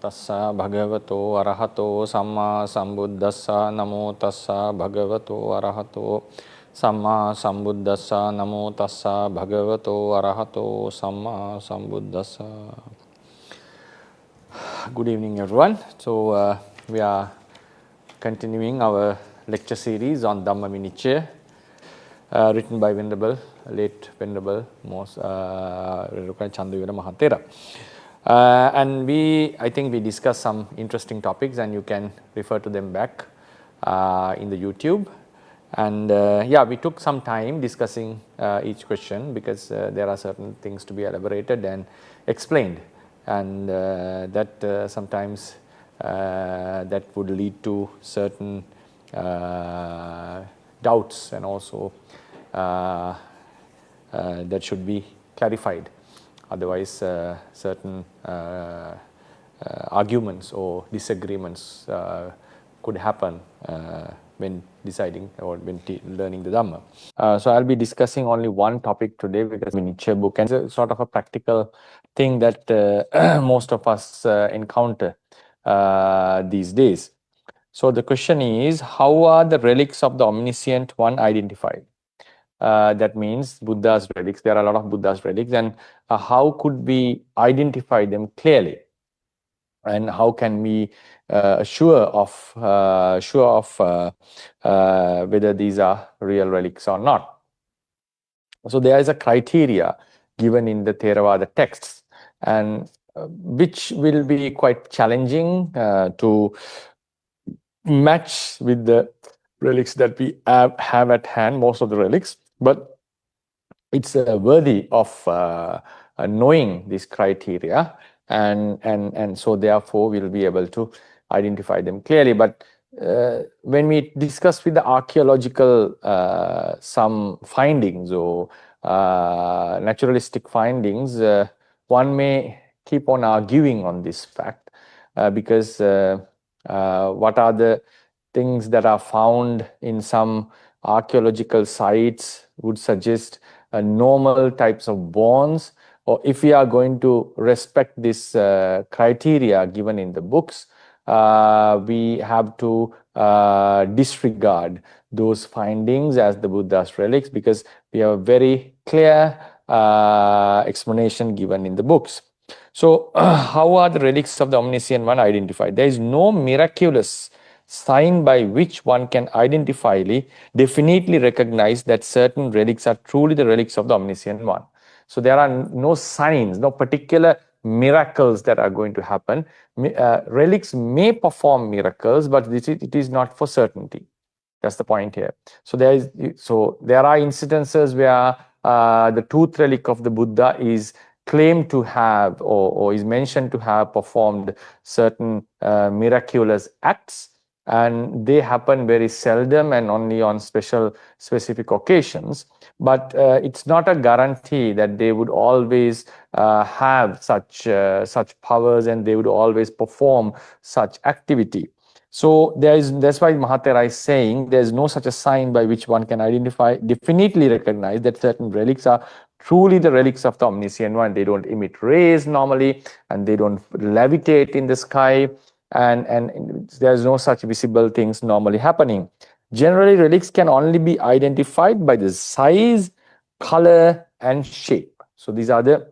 tassa bhagavato arahato samma sambuddhassa namo tassa bhagavato arahato samma sambuddhassa namo tassa bhagavato arahato samma sambuddhassa. Good evening everyone. So we are continuing our lecture series on Dhamma Vinicchaya, written by Venerable, late Venerable Reverend Thero. And I think we discussed some interesting topics, and you can refer to them back in the YouTube. And we took some time discussing each question because there are certain things to be elaborated and explained, and that sometimes that would lead to certain doubts, and also that should be clarified. Otherwise, certain arguments or disagreements could happen when deciding or when learning the Dhamma. So I'll be discussing only one topic today because Vinicchaya book, and it's sort of a practical thing that most of us encounter these days. So the question is, how are the relics of the omniscient one identified? That means Buddha's relics. There are a lot of Buddha's relics, and how could we identify them clearly? And how can we sure of whether these are real relics or not? So there is a criteria given in the Theravada texts, and which will be quite challenging to match with the relics that we have at hand, most of the relics, but it's worthy of knowing this criteria, and so therefore we'll be able to identify them clearly. But when we discuss with the archaeological some findings or naturalistic findings, one may keep on arguing on this fact because what are the things that are found in some archaeological sites would suggest normal types of bones, or if we are going to respect this criteria given in the books, we have to disregard those findings as the Buddha's relics, because we have a very clear explanation given in the books. So how are the relics of the omniscient one identified? There is no miraculous sign by which one can definitely recognize that certain relics are truly the relics of the omniscient one. So there are no signs, no particular miracles that are going to happen. Relics may perform miracles, but it is not for certainty. That's the point here. So there are incidences where the tooth relic of the Buddha is claimed to have or is mentioned to have performed certain miraculous acts, and they happen very seldom and only on specific occasions. But it's not a guarantee that they would always have such powers, and they would always perform such activity. So that's why Mahathera is saying there's no such a sign by which one can definitely recognize that certain relics are truly the relics of the omniscient one. They don't emit rays normally, and they don't levitate in the sky, and there's no such visible things normally happening. Generally, relics can only be identified by the size, color, and shape. So these are the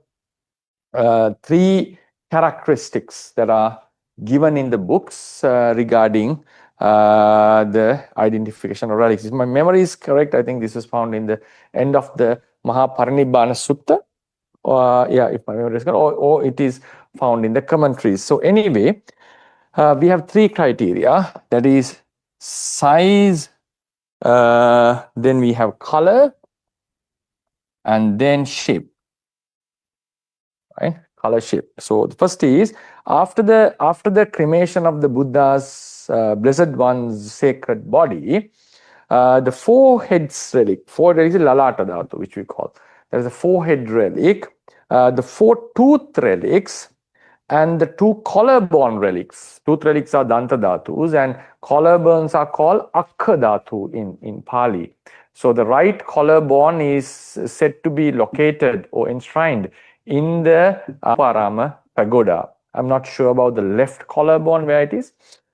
three characteristics that are given in the books regarding the identification of relics. If my memory is correct, I think this is found in the end of the Mahaparinibbana Sutta. If my memory is correct, or it is found in the commentaries. So anyway, we have three criteria, that is size, then we have color, and then shape, right? Color, shape. So the first is after the cremation of the Buddha's Blessed One's sacred body, the forehead's relic, forehead is Lalata Dhatu, which we call. There is a forehead relic, the four tooth relics, and the two collarbone relics. Tooth relics are Danta Dhatus, and collarbones are called Akka Dhatu in Pali. So the right collarbone is said to be located or enshrined in the Aparama pagoda. I'm not sure about the left collarbone where it is.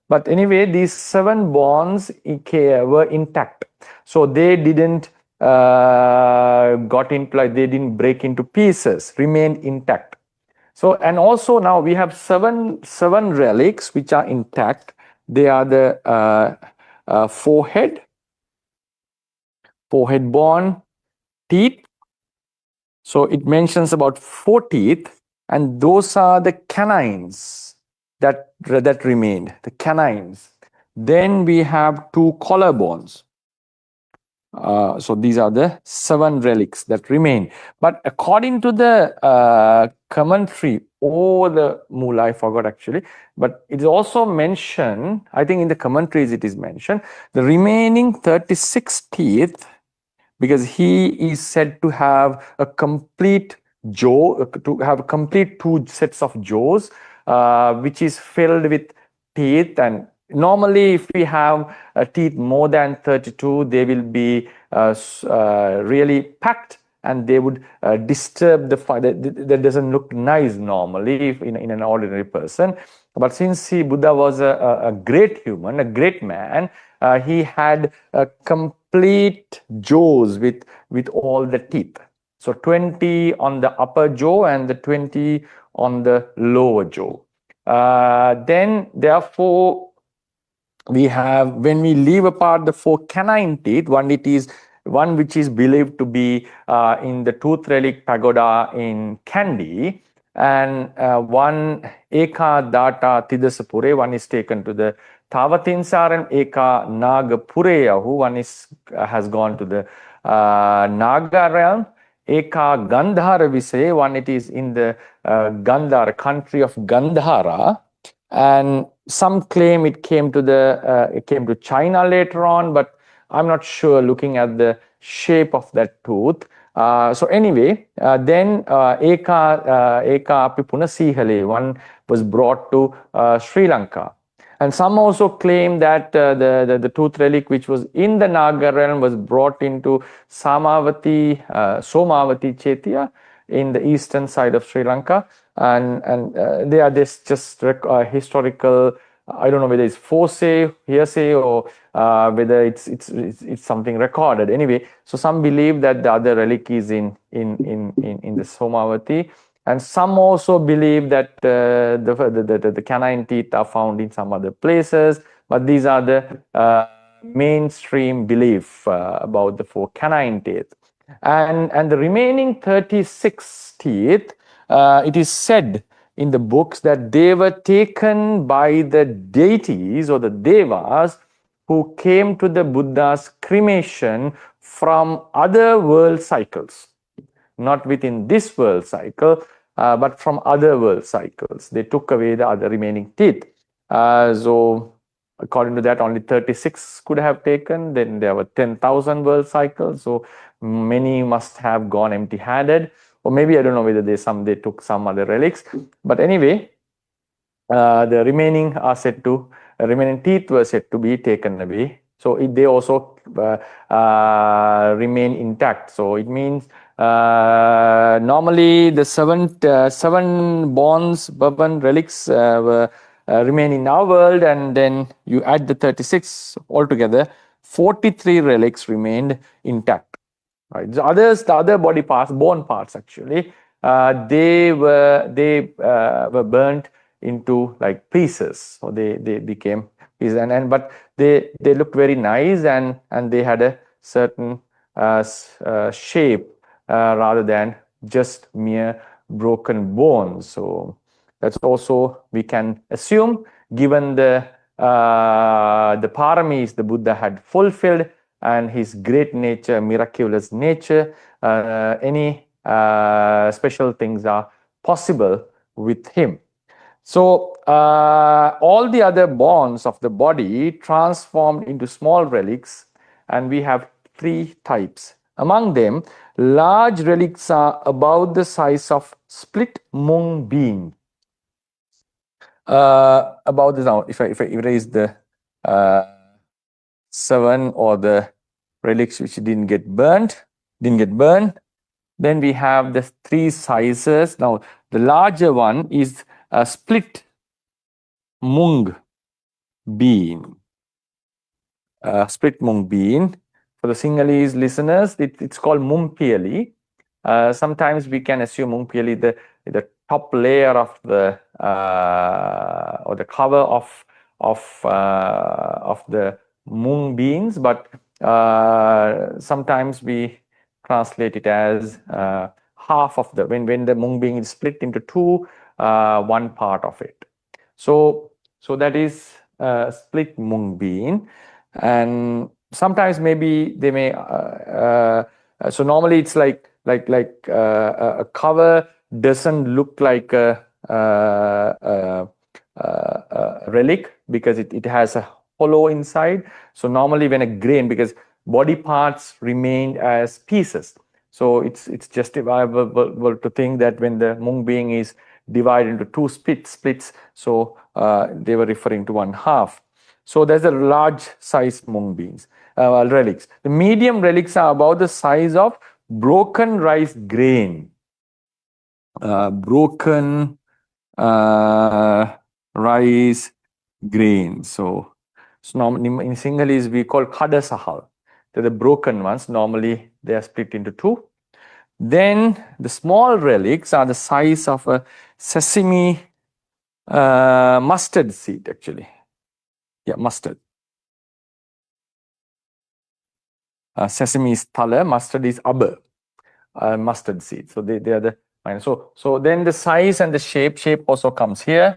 But anyway, these 7 bones were intact. So they didn't got into, like, they didn't break into pieces, remained intact. So, and also now we have seven relics which are intact. They are the forehead bone, teeth. So it mentions about 4 teeth, and those are the canines that remained, the canines. Then we have 2 collarbones. So these are the 7 relics that remain. But according to the commentary or the Mula, I forgot actually, but it's also mentioned, I think in the commentaries it is mentioned, the remaining 36 teeth, because he is said to have a complete jaw, to have complete 2 sets of jaws, which is filled with teeth. And normally, if we have teeth more than 32, they will be really packed, and they would disturb the fire. That doesn't look nice normally in an ordinary person. But since Buddha was a great human, a great man, he had a complete jaws with all the teeth. So 20 on the upper jaw and the 20 on the lower jaw. Then, therefore, we have, when we leave apart the 4 canine teeth, one which is believed to be in the tooth relic pagoda in Kandy, and one Eka Data Tidasapure, one is taken to the Tavatinsar, and Eka Nagapureyahu, one has gone to the Naga realm. Eka Gandhara Visay, one it is in the Gandhara, country of Gandhara. And some claim it came to China later on, but I'm not sure looking at the shape of that tooth. So anyway, then Eka Apipunasihale, one was brought to Sri Lanka. And some also claim that the tooth relic which was in the Naga realm was brought into Somavati Chetia in the eastern side of Sri Lanka. And they are just historical. I don't know whether it's hearsay, or whether it's something recorded. Anyway, so some believe that the other relic is in the Somavati, and some also believe that the canine teeth are found in some other places. But these are the mainstream belief about the 4 canine teeth, and the remaining 36 teeth. It is said in the books that they were taken by the deities or the devas who came to the Buddha's cremation from other world cycles, not within this world cycle, but from other world cycles. They took away the other remaining teeth. So according to that, only 36 could have taken. Then there were 10,000 world cycles. So many must have gone empty-handed. Or maybe, I don't know whether they took some other relics. But anyway, the remaining teeth were said to be taken away. So they also remain intact. So it means normally the 7 bonds, Bhavan relics remain in our world, and then you add the 36 altogether, 43 relics remained intact. Right. The other body parts, bone parts actually, they were burnt into like pieces. So they became pieces, but they looked very nice, and they had a certain shape rather than just mere broken bones. So that's also we can assume, given the paramis the Buddha had fulfilled, and his great nature, miraculous nature, any special things are possible with him. So all the other bones of the body transformed into small relics, and we have 3 types. Among them, large relics are about the size of split mung bean. About this now, if I erase the 7 or the relics which didn't get burned, then we have the 3 sizes. Now, the larger one is a split mung bean. Split mung bean. For the Sinhalese listeners, it's called mungpiyali. Sometimes we can assume mungpiyali, the top layer of the or the cover of the mung beans, but sometimes we translate it as half of the, when the mung bean is split into two, one part of it. So that is split mung bean. And sometimes maybe they may so normally it's like a cover doesn't look like a relic because it has a hollow inside. So normally when a grain, because body parts remain as pieces, so it's justifiable to think that when the mung bean is divided into two splits, so they were referring to one half. So there's a large size mung beans, relics. The medium relics are about the size of broken rice grain. Broken rice grain. So in Sinhalese we call kada sahal. They're the broken ones. Normally they are split into two. Then the small relics are the size of a sesame mustard seed, actually. Yeah, mustard. Sesame is thala, mustard is abba, mustard seed. So they are the minor. So then the size and the shape also comes here.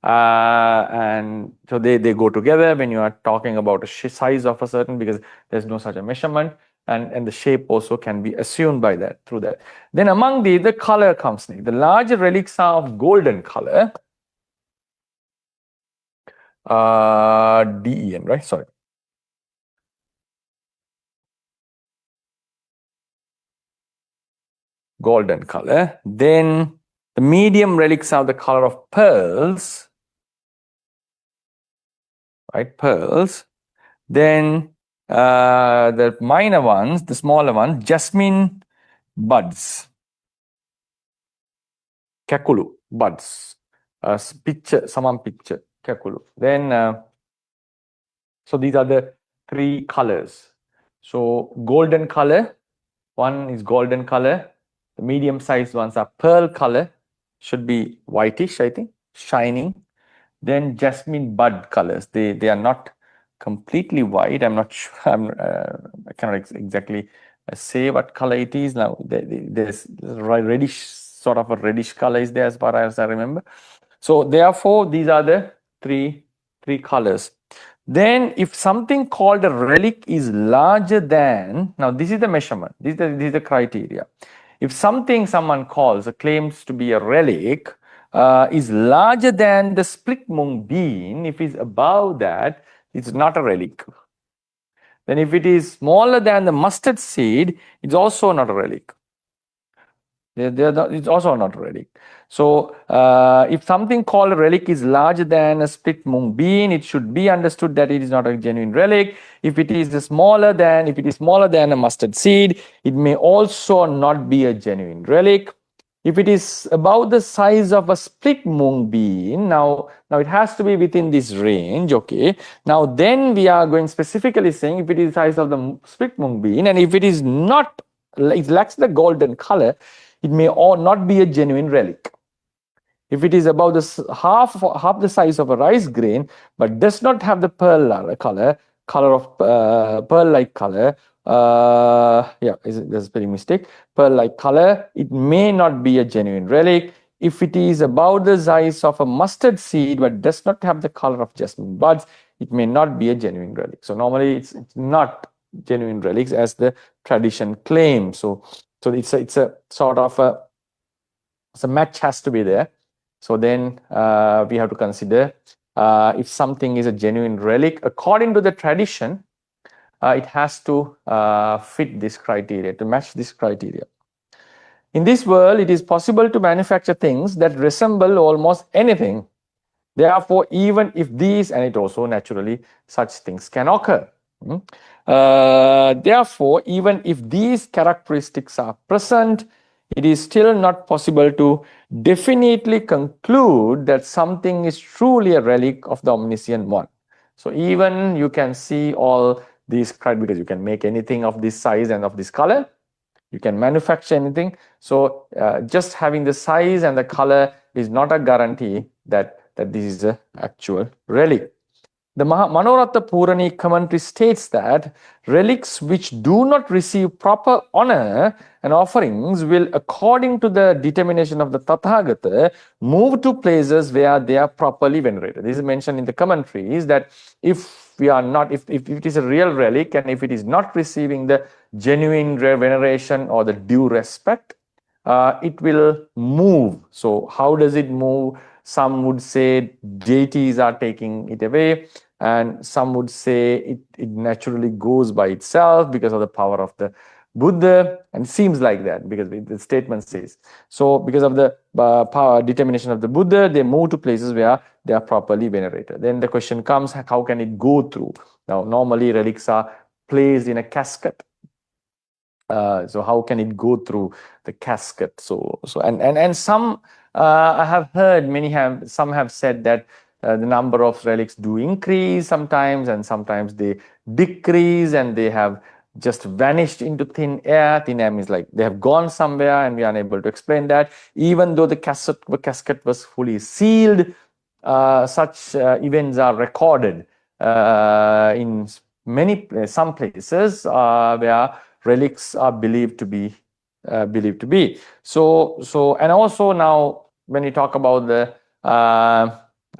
And so they go together when you are talking about a size of a certain, because there's no such a measurement, and the shape also can be assumed by that, through that. Then among the color comes, the larger relics are of golden color. DEN, right? Sorry. Golden color. Then the medium relics are the color of pearls, right? Pearls. Then the minor ones, the smaller ones, jasmine buds, kakulu buds, picture, samam picture, kakulu. Then so these are the three colors. So golden color, one is golden color. The medium sized ones are pearl color, should be whitish, I think, shining. Then jasmine bud colors, they are not completely white. I'm not sure, I cannot exactly say what color it is now. There's reddish, sort of a reddish color is there as far as I remember. So therefore these are the three colors. Then if something called a relic is larger than, now this is the measurement, this is the criteria. If something someone calls or claims to be a relic is larger than the split mung bean, if it's above that, it's not a relic. Then if it is smaller than the mustard seed, it's also not a relic. It's also not a relic. So if something called a relic is larger than a split mung bean, it should be understood that it is not a genuine relic. If it is smaller than a mustard seed, it may also not be a genuine relic. If it is about the size of a split mung bean, now it has to be within this range, okay? Now then we are going specifically saying if it is the size of the split mung bean, and if it is not, it lacks the golden color, it may or not be a genuine relic. If it is about half the size of a rice grain, but does not have the pearl color of pearl-like color, that's a spelling mistake, pearl-like color, it may not be a genuine relic. If it is about the size of a mustard seed, but does not have the color of jasmine buds, it may not be a genuine relic. So normally it's not genuine relics as the tradition claims. So it's a sort of a match has to be there. So then we have to consider if something is a genuine relic according to the tradition, it has to fit this criteria, to match this criteria. In this world, it is possible to manufacture things that resemble almost anything. Therefore, even if these, and it also naturally, such things can occur. Therefore, even if these characteristics are present, it is still not possible to definitely conclude that something is truly a relic of the omniscient one. So even you can see all these, because you can make anything of this size and of this color, you can manufacture anything. So just having the size and the color is not a guarantee that this is an actual relic. The Manoratha Purani commentary states that relics which do not receive proper honor and offerings will, according to the determination of the Tathagata, move to places where they are properly venerated. This is mentioned in the commentary, is that if we are not, if it is a real relic and if it is not receiving the genuine veneration or the due respect, it will move. So how does it move? Some would say deities are taking it away, and some would say it naturally goes by itself because of the power of the Buddha, and seems like that because the statement says. So because of the power determination of the Buddha, they move to places where they are properly venerated. Then the question comes, how can it go through? Now, normally relics are placed in a casket. So how can it go through the casket? And some I have heard, some have said that the number of relics do increase sometimes, and sometimes they decrease, and they have just vanished into thin air. Thin air means like they have gone somewhere, and we are unable to explain that. Even though the casket was fully sealed, such events are recorded in some places where relics are believed to be. So and also now when we talk about the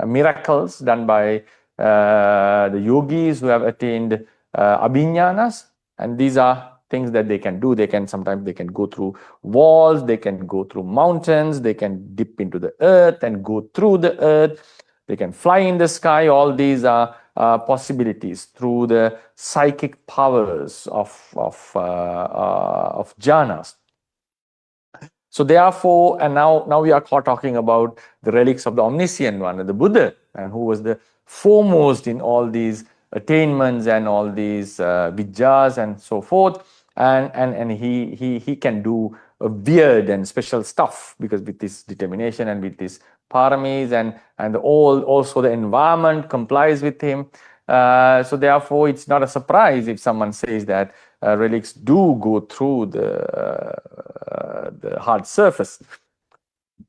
miracles done by the yogis who have attained abhinyanas, and these are things that they can do. Sometimes they can go through walls, they can go through mountains, they can dip into the earth and go through the earth, they can fly in the sky. All these are possibilities through the psychic powers of jhanas. So therefore, and now we are talking about the relics of the omniscient one, the Buddha, and who was the foremost in all these attainments and all these vidyas and so forth. And he can do weird and special stuff, because with this determination and with this paramis and also the environment complies with him. So therefore, it's not a surprise if someone says that relics do go through the hard surface,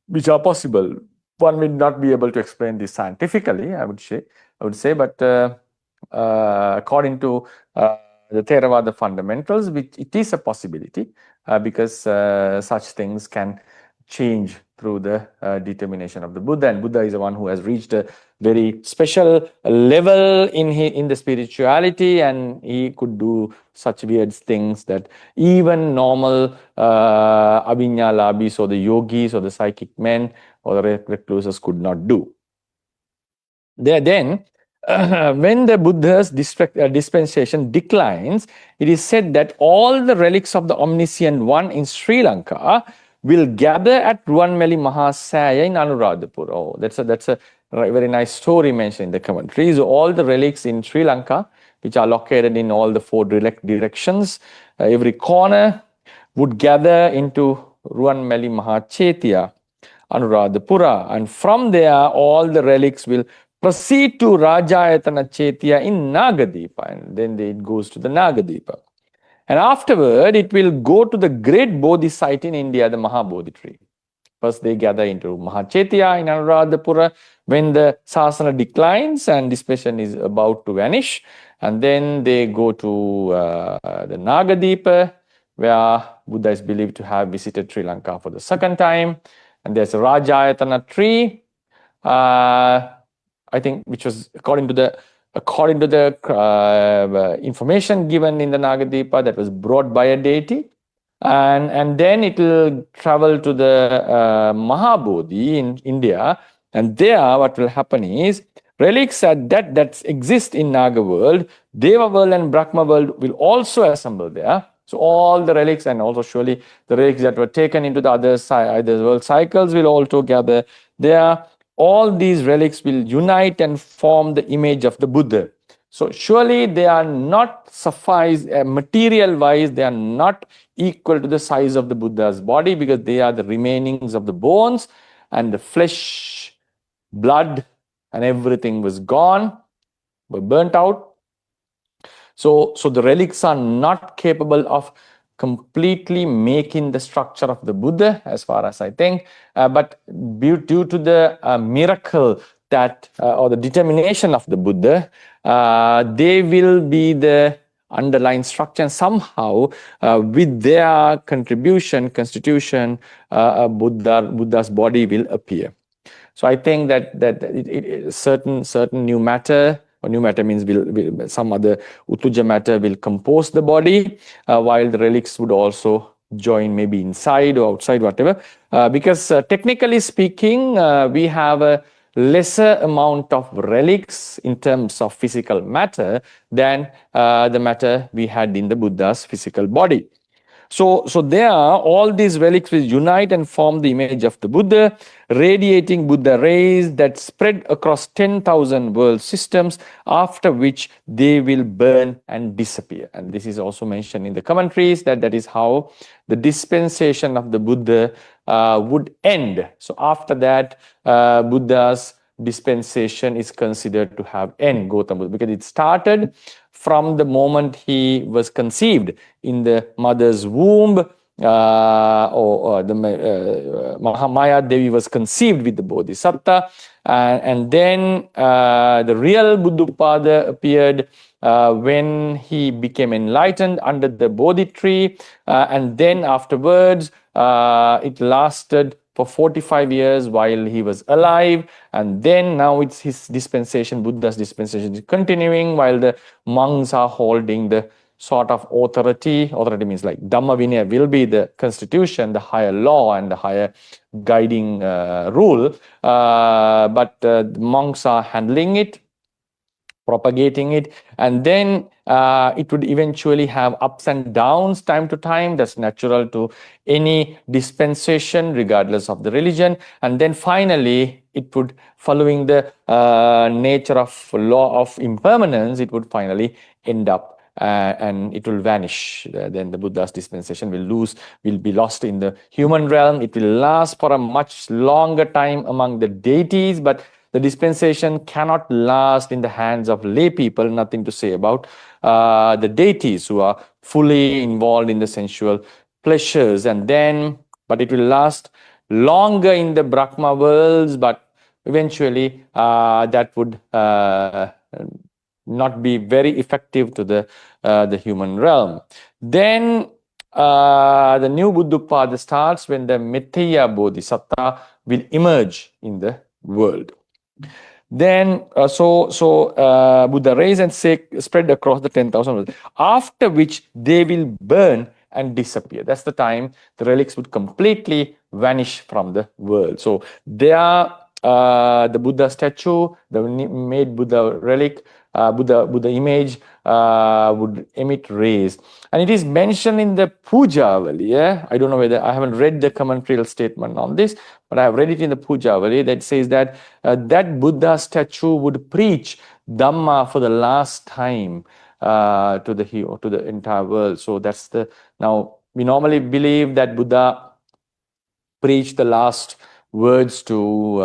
which are possible. One will not be able to explain this scientifically, I would say, but according to the Theravada fundamentals, it is a possibility, because such things can change through the determination of the Buddha. And Buddha is the one who has reached a very special level in the spirituality, and he could do such weird things that even normal abhinyalabhis or the yogis or the psychic men or the recluses could not do. Then, when the Buddha's dispensation declines, it is said that all the relics of the omniscient one in Sri Lanka will gather at Ruwanmeli Mahasaya in Anuradhapura. Oh, that's a very nice story mentioned in the commentaries. So all the relics in Sri Lanka, which are located in all the 4 directions, every corner, would gather into Ruwanmeli Mahachetya, Anuradhapura, and from there all the relics will proceed to Rajayatana Chetya in Nagadipa, and then it goes to the Nagadipa. And afterward, it will go to the great Bodhi site in India, the Mahabodhi tree. First, they gather into Mahachetya in Anuradhapura when the Sasana declines and dispensation is about to vanish. And then they go to the Nagadipa, where Buddha is believed to have visited Sri Lanka for the 2nd time. And there's a Rajayatana tree, I think, which was according to the information given in the Nagadipa, that was brought by a deity, and then it will travel to the Mahabodhi in India, and there what will happen is relics that exist in Naga world, Deva world and Brahma world will also assemble there. So all the relics, and also surely the relics that were taken into the other world cycles, will also gather there. All these relics will unite and form the image of the Buddha. So surely they are not suffice, material-wise, they are not equal to the size of the Buddha's body, because they are the remainings of the bones, and the flesh, blood, and everything was gone, were burnt out. So the relics are not capable of completely making the structure of the Buddha, as far as I think, but due to the miracle that, or the determination of the Buddha, they will be the underlying structure, and somehow with their constitution, Buddha's body will appear. So I think that certain new matter, or new matter means some other Uttuja matter will compose the body, while the relics would also join, maybe inside or outside, whatever. Because technically speaking, we have a lesser amount of relics in terms of physical matter than the matter we had in the Buddha's physical body. So there, all these relics will unite and form the image of the Buddha, radiating Buddha rays that spread across 10,000 world systems, after which they will burn and disappear. And this is also mentioned in the commentaries, that is how the dispensation of the Buddha would end. So after that, Buddha's dispensation is considered to have end, Gautama Buddha, because it started from the moment he was conceived in the mother's womb, or the Mahamaya Devi was conceived with the Bodhisattva, and then the real Buddhapada appeared when he became enlightened under the Bodhi tree, and then afterwards it lasted for 45 years while he was alive, and then now it's his dispensation, Buddha's dispensation is continuing, while the monks are holding the sort of authority. Authority means like Dhamma Vinaya will be the constitution, the higher law and the higher guiding rule, but the monks are handling it, propagating it, and then it would eventually have ups and downs time to time. That's natural to any dispensation, regardless of the religion. And then finally, it would, following the nature of law of impermanence, it would finally end up and it will vanish. Then the Buddha's dispensation will be lost in the human realm. It will last for a much longer time among the deities, but the dispensation cannot last in the hands of lay people. Nothing to say about the deities who are fully involved in the sensual pleasures. But it will last longer in the Brahma worlds, but eventually that would not be very effective to the human realm. Then the new Buddhapada starts when the Metteyya Bodhisattva will emerge in the world. Then, Buddha rays and spread across the 10,000 worlds, after which they will burn and disappear. That's the time the relics would completely vanish from the world. So they are the Buddha statue, the made Buddha relic, Buddha image would emit rays, and it is mentioned in the Pujavali. Yeah, I don't know whether, I haven't read the commentarial statement on this, but I have read it in the Pujavali that says that that Buddha statue would preach Dhamma for the last time to the entire world. So that's now we normally believe that Buddha preached the last words to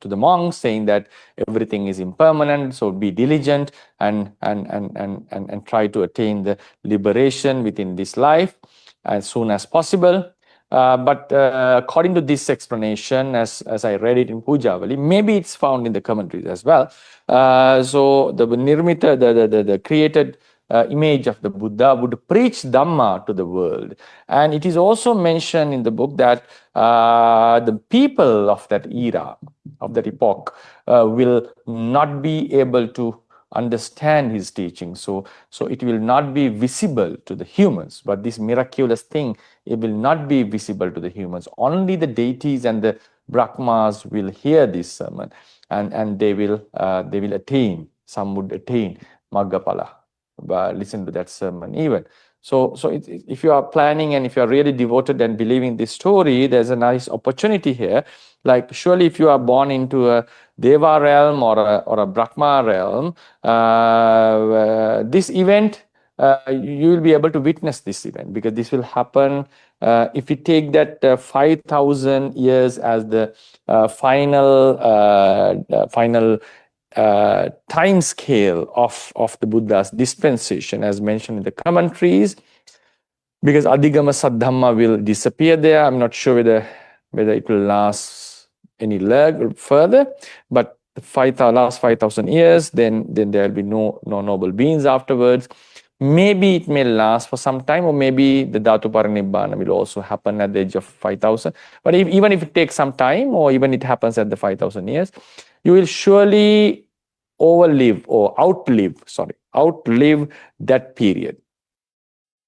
the monks, saying that everything is impermanent, so be diligent and try to attain the liberation within this life as soon as possible. But according to this explanation, as I read it in Pujavali, maybe it's found in the commentaries as well. So the Nirmita, the created image of the Buddha would preach Dhamma to the world. And it is also mentioned in the book that the people of that era, of that epoch, will not be able to understand his teaching. So it will not be visible to the humans. But this miraculous thing, it will not be visible to the humans. Only the deities and the Brahmas will hear this sermon, and they will attain. Some would attain Maggapala. Listen to that sermon even. If you are planning and if you are really devoted and believing this story, there's a nice opportunity here. Like surely if you are born into a Deva realm or a Brahma realm, this event, you will be able to witness this event, because this will happen if we take that 5,000 years as the final time scale of the Buddha's dispensation, as mentioned in the commentaries, because Adhigama Saddhamma will disappear there. I'm not sure whether it will last any leg further, but the last 5,000 years, then there will be no noble beings afterwards. Maybe it may last for some time, or maybe the Dhatu Parinibbana will also happen at the age of 5,000. But even if it takes some time, or even it happens at the 5,000 years, you will surely outlive that period.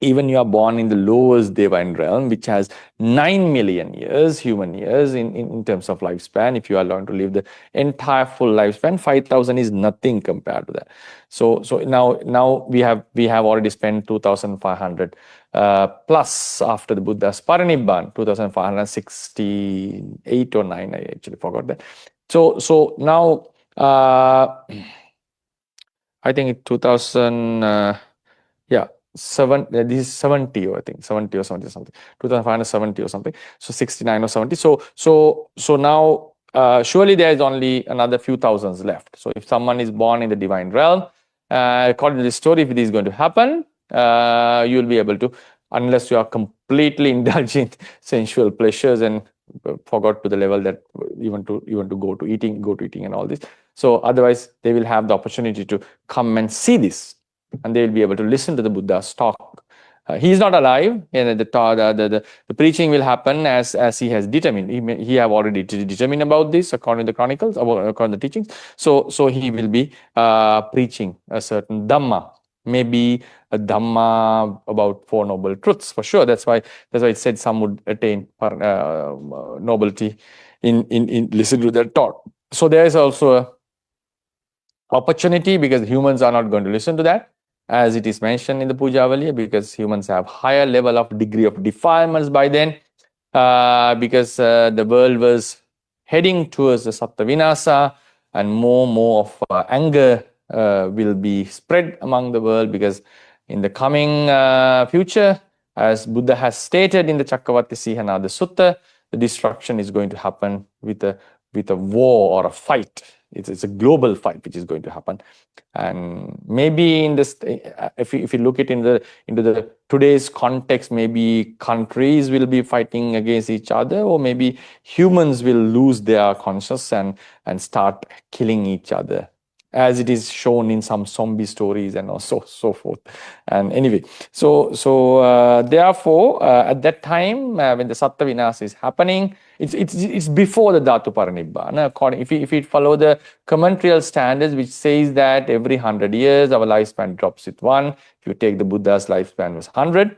Even you are born in the lowest divine realm, which has 9 million years, human years in terms of lifespan. If you are learned to live the entire full lifespan, 5,000 is nothing compared to that. So now we have already spent 2,500 plus after the Buddha's Parinibbana, 2,568 or 9, I actually forgot that. So now I think 2000, this is 70, or I think 70 or 70 something, 2,570 or something, so 69 or 70. So now surely there is only another few thousands left. So if someone is born in the divine realm, according to this story, if it is going to happen, you will be able to, unless you are completely indulging sensual pleasures and forgot to the level that even to go to eating and all this. So otherwise they will have the opportunity to come and see this, and they will be able to listen to the Buddha's talk. He is not alive, and the preaching will happen as he has determined. He have already determined about this according to the chronicles, according to the teachings. So he will be preaching a certain Dhamma, maybe a Dhamma about 4 noble truths for sure. That's why it said some would attain nobility in listen to that talk. So there is also a opportunity, because humans are not going to listen to that, as it is mentioned in the Pujavali, because humans have higher level of degree of defilements by then, because the world was heading towards the Sattva Vinasa, and more of anger will be spread among the world, because in the coming future, as Buddha has stated in the Chakravarti Sihanada Sutta, the destruction is going to happen with a war or a fight. It's a global fight which is going to happen. And maybe in this, if you look it into the today's context, maybe countries will be fighting against each other, or maybe humans will lose their conscience and start killing each other, as it is shown in some zombie stories and also so forth. And anyway, so therefore at that time when the Sattva Vinasa is happening, it's before the Dhatu Parinibbana. If we follow the commentarial standards, which says that every 100 years our lifespan drops with 1. If you take the Buddha's lifespan was 100,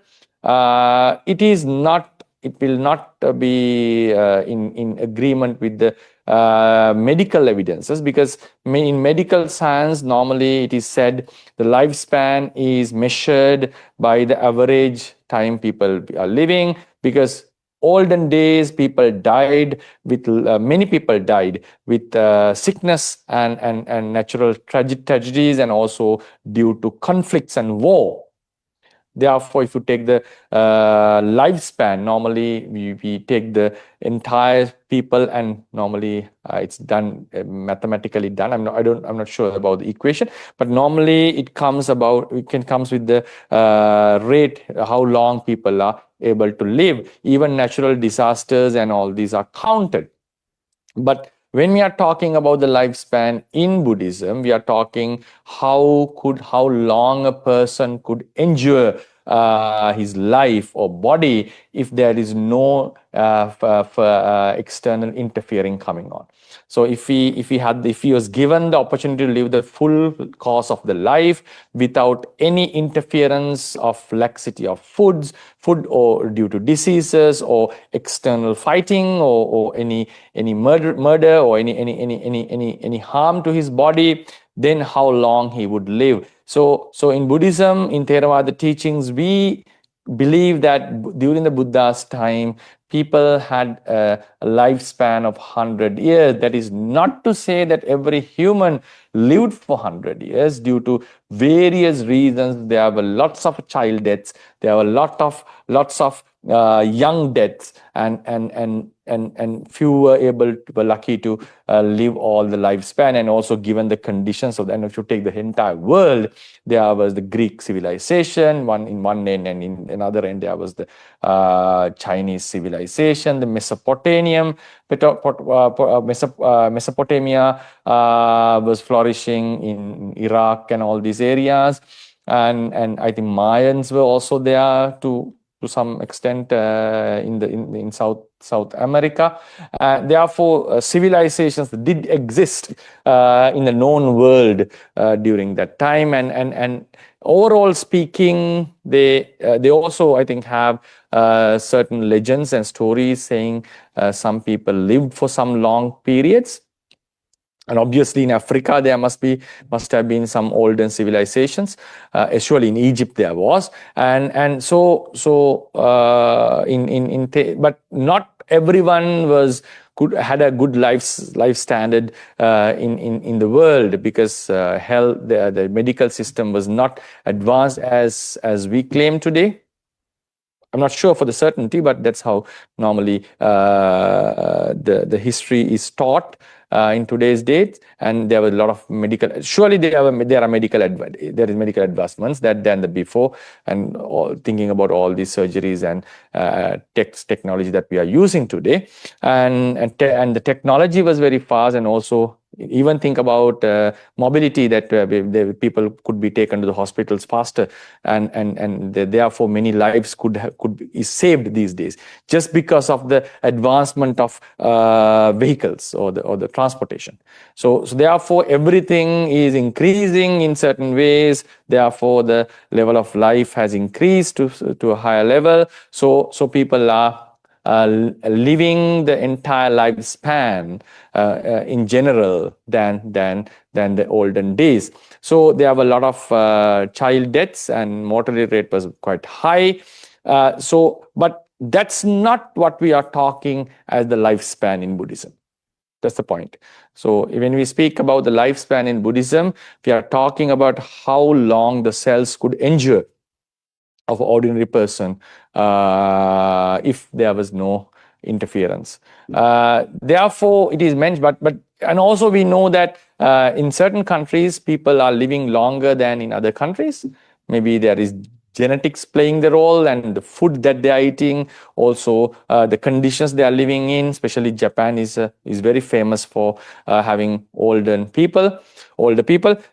it will not be in agreement with the medical evidences, because in medical science normally it is said the lifespan is measured by the average time people are living, because olden days people died with many people died with sickness and natural tragedies, and also due to conflicts and war. Therefore, if you take the lifespan, normally we take the entire people, and normally it's done mathematically done. I'm not sure about the equation, but normally it comes with the rate how long people are able to live. Even natural disasters and all these are counted. But when we are talking about the lifespan in Buddhism, we are talking how long a person could endure his life or body if there is no external interfering coming on. So if he was given the opportunity to live the full course of the life without any interference of laxity of food or due to diseases or external fighting or any murder or any harm to his body, then how long he would live. So in Buddhism, in Theravada teachings, we believe that during the Buddha's time, people had a lifespan of 100 years. That is not to say that every human lived for 100 years. Due to various reasons, there were lots of child deaths, there were lots of young deaths, and few were lucky to live all the lifespan. And also, given the conditions of, and if you take the entire world, there was the Greek civilization in one end, and in another end there was the Chinese civilization, the Mesopotamia was flourishing in Iraq and all these areas, and I think Mayans were also there to some extent in South America. Therefore, civilizations did exist in the known world during that time, and overall speaking, they also, I think, have certain legends and stories saying some people lived for some long periods. And obviously in Africa, there must have been some olden civilizations. Actually in Egypt there was. And but not everyone had a good life standard in the world, because the medical system was not advanced as we claim today. I'm not sure for the certainty, but that's how normally the history is taught in today's date. And there were a lot of medical. Surely there is medical advancements than the before. And thinking about all these surgeries and technology that we are using today, and the technology was very fast, and also. Even think about mobility, that people could be taken to the hospitals faster, and therefore many lives could be saved these days, just because of the advancement of vehicles or the transportation. So therefore everything is increasing in certain ways. Therefore the level of life has increased to a higher level. So people are living the entire lifespan in general than the olden days. So there were a lot of child deaths, and mortality rate was quite high. But that's not what we are talking as the lifespan in Buddhism. That's the point. So when we speak about the lifespan in Buddhism, we are talking about how long the cells could endure of an ordinary person if there was no interference. Therefore, it is mentioned, but and also we know that in certain countries, people are living longer than in other countries. Maybe there is genetics playing the role, and the food that they are eating, also the conditions they are living in. Especially Japan is very famous for having older people.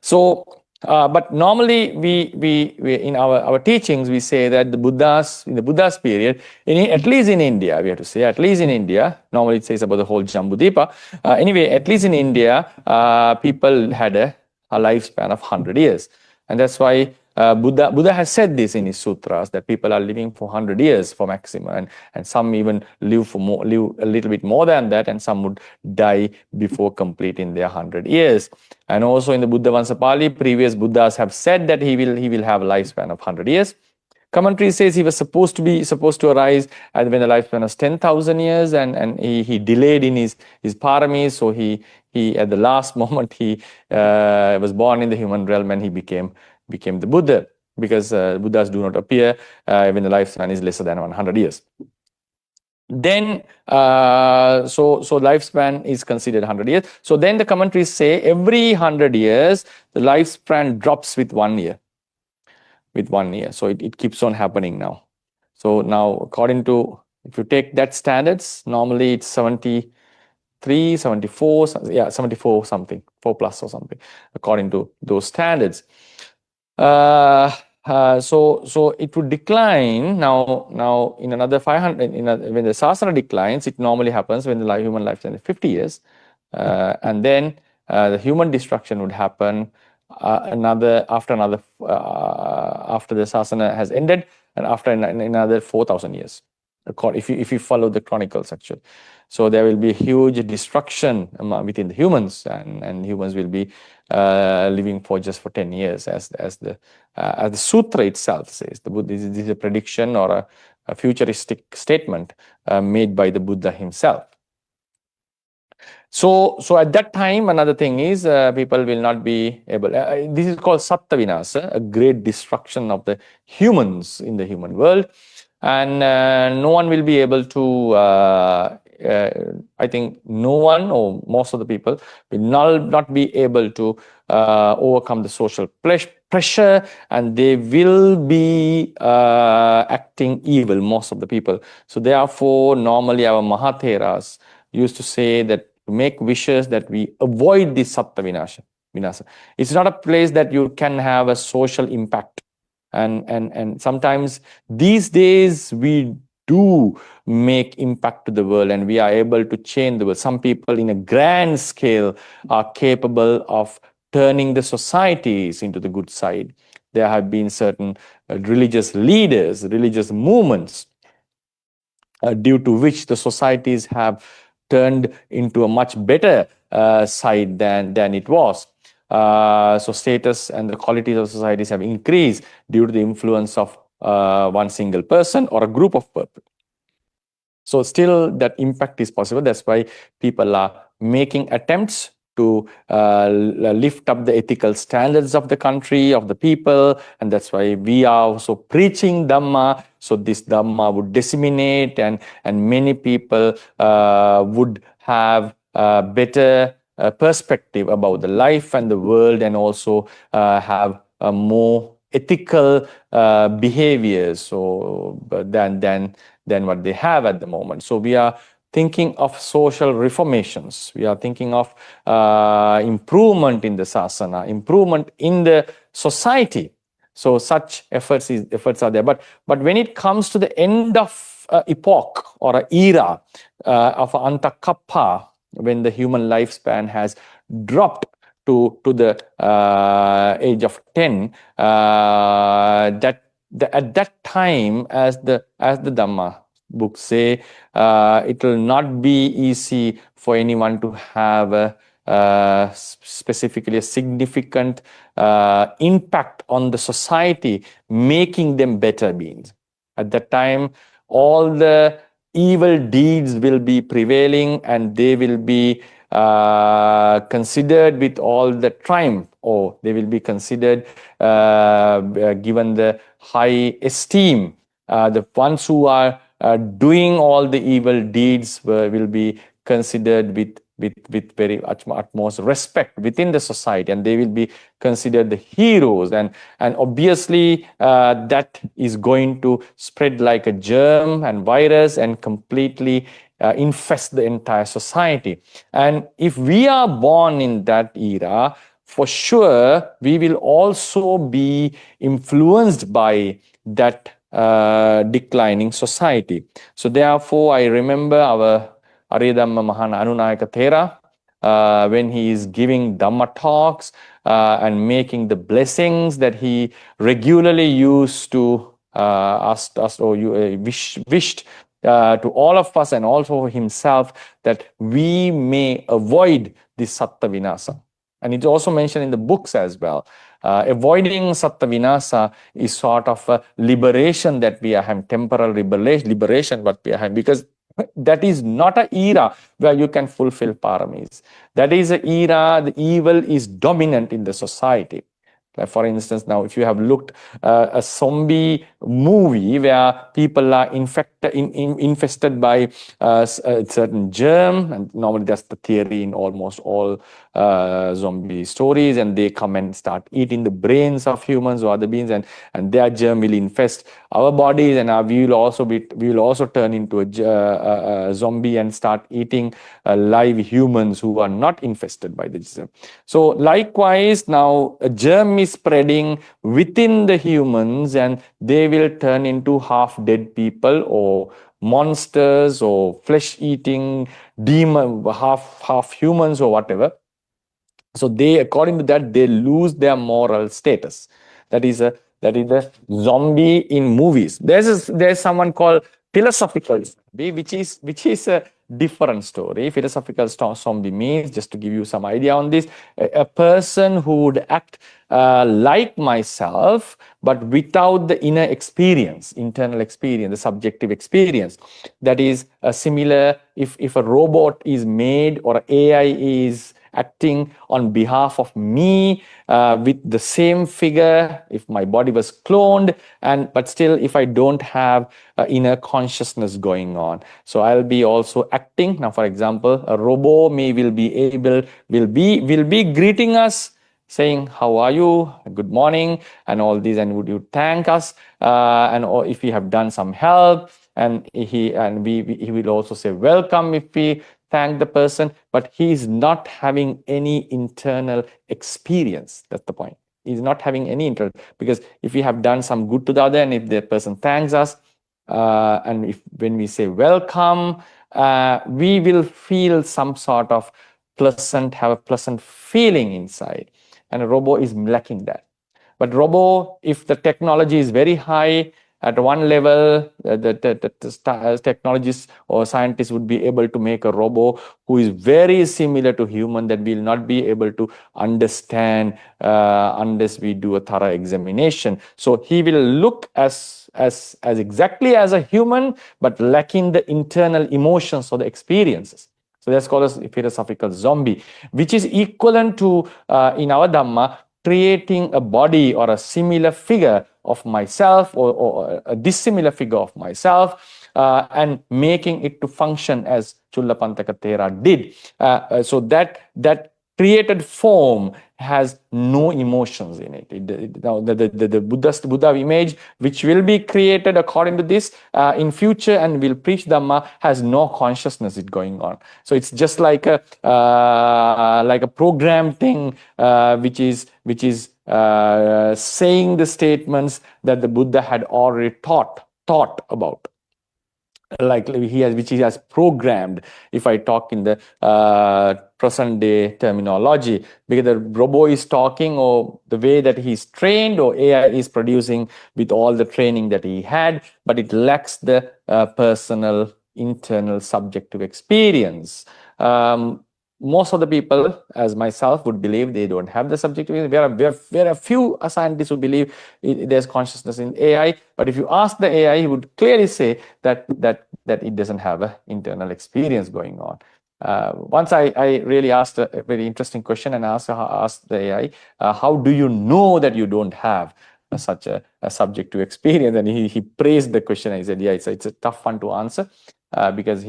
So. But normally, we in our teachings, we say that in the Buddha's period, at least in India, we have to say, at least in India, normally it says about the whole Jambudvipa. Anyway, at least in India, people had a lifespan of 100 years. And that's why Buddha has said this in his sutras, that people are living for 100 years for maximum, and some even live a little bit more than that, and some would die before completing their 100 years. And also in the Buddha Vansapali, previous Buddhas have said that he will have a lifespan of 100 years. Commentary says he was supposed to arise when the lifespan was 10,000 years, and he delayed in his paramis, so he at the last moment he was born in the human realm, and he became the Buddha, because Buddhas do not appear when the lifespan is lesser than 100 years. Then, so lifespan is considered 100 years. So then the commentaries say every 100 years, the lifespan drops with 1 year. So it keeps on happening now. So now, according to, if you take that standards, normally it's 73, 74, 74 something, 4 plus or something, according to those standards. So it would decline now in another 500. When the sasana declines, it normally happens when the human lifespan is 50 years, and then the human destruction would happen after the sasana has ended, and after another 4,000 years. If you follow the chronicles, actually. So there will be huge destruction within the humans, and humans will be living for just for 10 years, as the sutra itself says. The Buddha, this is a prediction or a futuristic statement made by the Buddha himself. So at that time, another thing is people will not be able. This is called Sattva Vinasa, a great destruction of the humans in the human world, and no one will be able to. I think no one or most of the people will not be able to overcome the social pressure, and they will be acting evil, most of the people. So therefore, normally our Mahatheras used to say that to make wishes that we avoid this Sattva Vinasa. It's not a place that you can have a social impact. And sometimes these days we do make impact to the world, and we are able to change the world. Some people in a grand scale are capable of turning the societies into the good side. There have been certain religious leaders, religious movements, due to which the societies have turned into a much better side than it was. So status and the qualities of societies have increased due to the influence of one single person or a group of people. So still that impact is possible. That's why people are making attempts to lift up the ethical standards of the country, of the people, and that's why we are also preaching Dhamma. So this Dhamma would disseminate, and many people would have a better perspective about the life and the world, and also have a more ethical behaviors than what they have at the moment. So we are thinking of social reformations. We are thinking of improvement in the sasana, improvement in the society. So such efforts are there. But when it comes to the end of epoch or an era of Antakappa, when the human lifespan has dropped to the age of 10, at that time, as the Dhamma books say, it will not be easy for anyone to have specifically a significant impact on the society, making them better beings. At that time, all the evil deeds will be prevailing, and they will be considered with all the triumph, or they will be considered given the high esteem. The ones who are doing all the evil deeds will be considered with very utmost respect within the society, and they will be considered the heroes, and obviously that is going to spread like a germ and virus and completely infest the entire society. And if we are born in that era, for sure we will also be influenced by that declining society. So therefore, I remember our Aryadhamma Mahana Anunayaka Thera, when he is giving Dhamma talks and making the blessings that he regularly used to ask us, or wished to all of us and also himself, that we may avoid this Sattva Vinasa. And it's also mentioned in the books as well. Avoiding Sattva Vinasa is sort of a liberation that we are having, temporal liberation what we are having, because that is not an era where you can fulfill paramis. That is an era the evil is dominant in the society. Like for instance, now if you have looked a zombie movie where people are infested by a certain germ, and normally that's the theory in almost all zombie stories, and they come and start eating the brains of humans or other beings, and their germ will infest our bodies, and we will also turn into a zombie and start eating live humans who are not infested by the germ. So likewise, now a germ is spreading within the humans, and they will turn into half-dead people or monsters or flesh-eating demon, half humans or whatever. So they, according to that, they lose their moral status. That is a zombie in movies. There's someone called philosophical zombie, which is different story. Philosophical zombie means, just to give you some idea on this, a person who would act like myself, but without the inner experience, internal experience, the subjective experience. That is similar if a robot is made or AI is acting on behalf of me with the same figure, if my body was cloned, but still if I don't have inner consciousness going on. So I'll be also acting. Now, for example, a robot will be greeting us, saying, how are you, good morning, and all these, and would you thank us, or if we have done some help, and he will also say welcome if we thank the person, but he is not having any internal experience. That's the point. He's not having any internal, because if we have done some good to the other, and if the person thanks us, and when we say welcome, we will feel some sort of have a pleasant feeling inside. And a robot is lacking that. But robot, if the technology is very high, at one level, the technologists or scientists would be able to make a robot who is very similar to human, that will not be able to understand unless we do a thorough examination. So he will look as exactly as a human, but lacking the internal emotions or the experiences. So that's called a philosophical zombie, which is equivalent to, in our Dhamma, creating a body or a similar figure of myself, or a dissimilar figure of myself, and making it to function as Chullapantaka Thera did. So that created form has no emotions in it. Now the Buddha image, which will be created according to this in future and will preach Dhamma, has no consciousness going on. So it's just like a programmed thing, which is saying the statements that the Buddha had already taught about, which he has programmed, if I talk in the present day terminology, because the robot is talking, or the way that he's trained, or AI is producing with all the training that he had, but it lacks the personal, internal, subjective experience. Most of the people, as myself, would believe they don't have the subjective. There are a few scientists who believe there's consciousness in AI, but if you ask the AI, he would clearly say that it doesn't have an internal experience going on. Once I really asked a very interesting question, and asked the AI, how do you know that you don't have such a subjective experience? And he praised the question. I said, yeah, it's a tough one to answer, because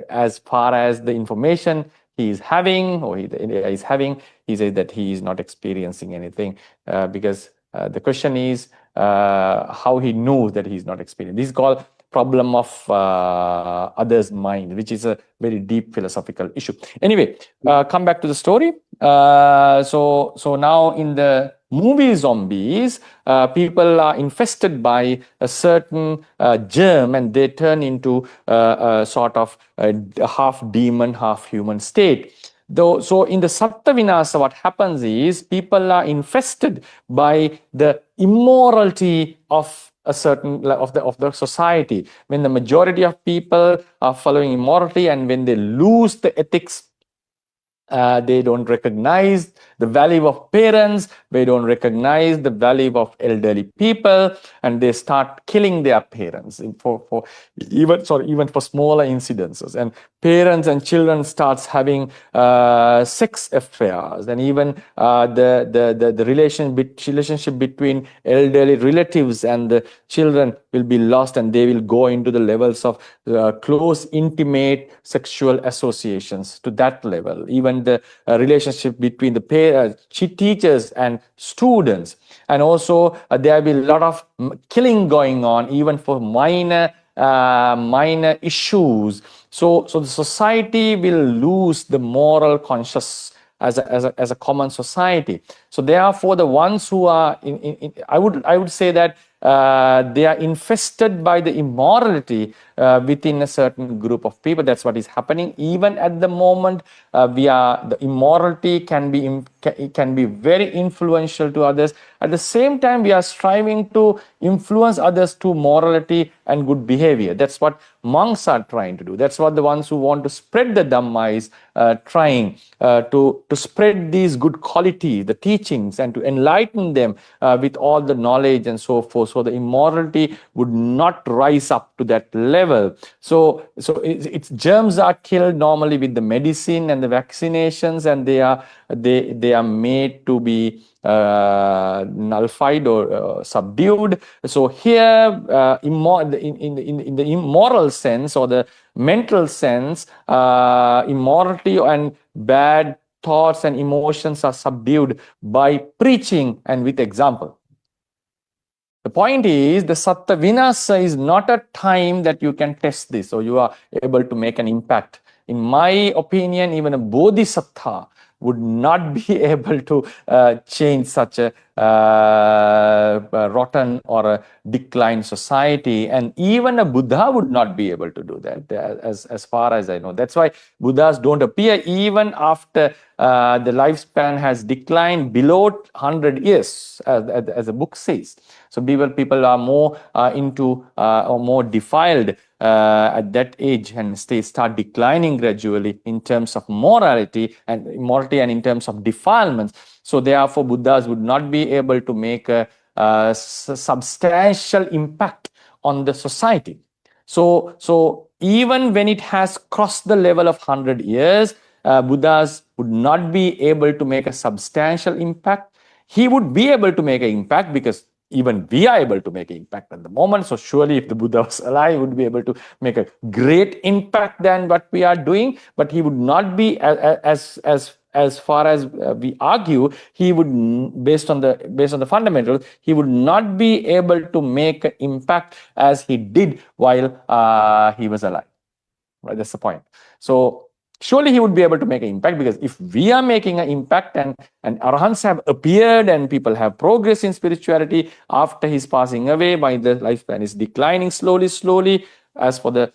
as far as the information he is having, or the AI is having, he says that he is not experiencing anything, because the question is how he knows that he is not experiencing. This is called problem of others' mind, which is a very deep philosophical issue. Anyway, come back to the story. So now in the movie Zombies, people are infested by a certain germ, and they turn into a sort of a half demon, half human state. So in the Satta Vinasa, what happens is people are infested by the immorality of a certain of the society. When the majority of people are following immorality, and when they lose the ethics, they don't recognize the value of parents, they don't recognize the value of elderly people, and they start killing their parents even for smaller incidences. And parents and children starts having sex affairs, and even the relationship between elderly relatives and the children will be lost, and they will go into the levels of close, intimate sexual associations to that level. Even the relationship between the teachers and students, and also there will be a lot of killing going on, even for minor issues. So the society will lose the moral conscious as a common society. So therefore, the ones who are I would say that they are infested by the immorality within a certain group of people. That's what is happening. Even at the moment, the immorality can be very influential to others. At the same time, we are striving to influence others to morality and good behavior. That's what monks are trying to do. That's what the ones who want to spread the Dhamma is trying to spread these good qualities, the teachings, and to enlighten them with all the knowledge and so forth, so the immorality would not rise up to that level. So its germs are killed normally with the medicine and the vaccinations, and they are made to be nullified or subdued. So here, in the immoral sense or the mental sense, immorality and bad thoughts and emotions are subdued by preaching and with example. The point is, the Sattva Vinasa is not a time that you can test this or you are able to make an impact. In my opinion, even a Bodhisattva would not be able to change such a rotten or a declined society, and even a Buddha would not be able to do that, as far as I know. That's why Buddhas don't appear even after the lifespan has declined below 100 years, as the book says. So people are more into or more defiled at that age, and start declining gradually in terms of morality and immorality and in terms of defilements. So therefore, Buddhas would not be able to make a substantial impact on the society. So even when it has crossed the level of 100 years, Buddhas would not be able to make a substantial impact. He would be able to make an impact because even we are able to make an impact at the moment. So surely if the Buddha was alive, he would be able to make a great impact than what we are doing, but he would not be as far as we argue, he would, based on the fundamentals, he would not be able to make an impact as he did while he was alive. Right? That's the point. So surely he would be able to make an impact, because if we are making an impact and arahants have appeared and people have progressed in spirituality after his passing away, while the lifespan is declining slowly, as for the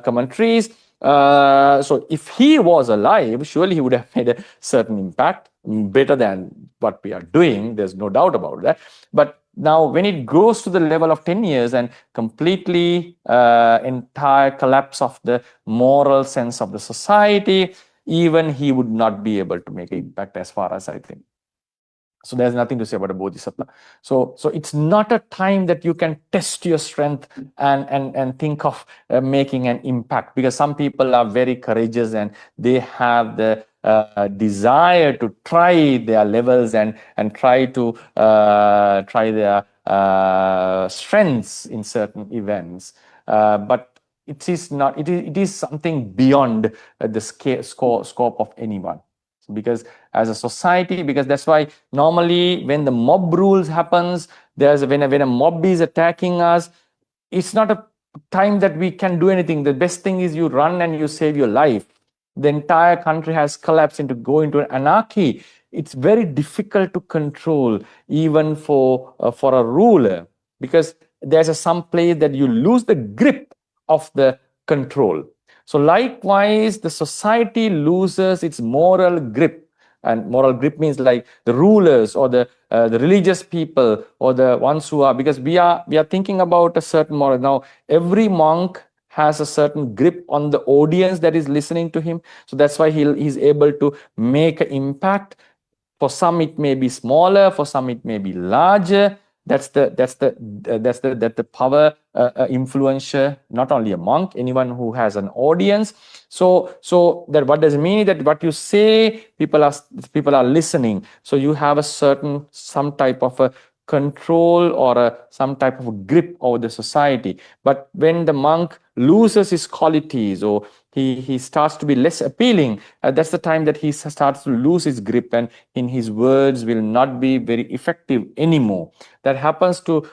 commentaries. So if he was alive, surely he would have made a certain impact, better than what we are doing. There's no doubt about that. But now when it goes to the level of 10 years and completely entire collapse of the moral sense of the society, even he would not be able to make an impact, as far as I think. So there's nothing to say about a bodhisattva. So it's not a time that you can test your strength and think of making an impact, because some people are very courageous and they have the desire to try their levels and try to try their strengths in certain events. But it is not. It is something beyond the scope of anyone. Because as a society, because that's why normally when the mob rules happens, when a mob is attacking us, it's not a time that we can do anything. The best thing is you run and you save your life. The entire country has collapsed into anarchy. It's very difficult to control, even for a ruler, because there's some place that you lose the grip of the control. So likewise, the society loses its moral grip. And moral grip means like the rulers or the religious people or the ones who are, because we are thinking about a certain moral. Now, every monk has a certain grip on the audience that is listening to him. So that's why he's able to make an impact. For some, it may be smaller. For some, it may be larger. That's the power influencer, not only a monk, anyone who has an audience. So that what does it mean? That what you say, people are listening. So you have some type of a control or some type of grip over the society. But when the monk loses his qualities, or he starts to be less appealing, that's the time that he starts to lose his grip, and in his words will not be very effective anymore. That happens to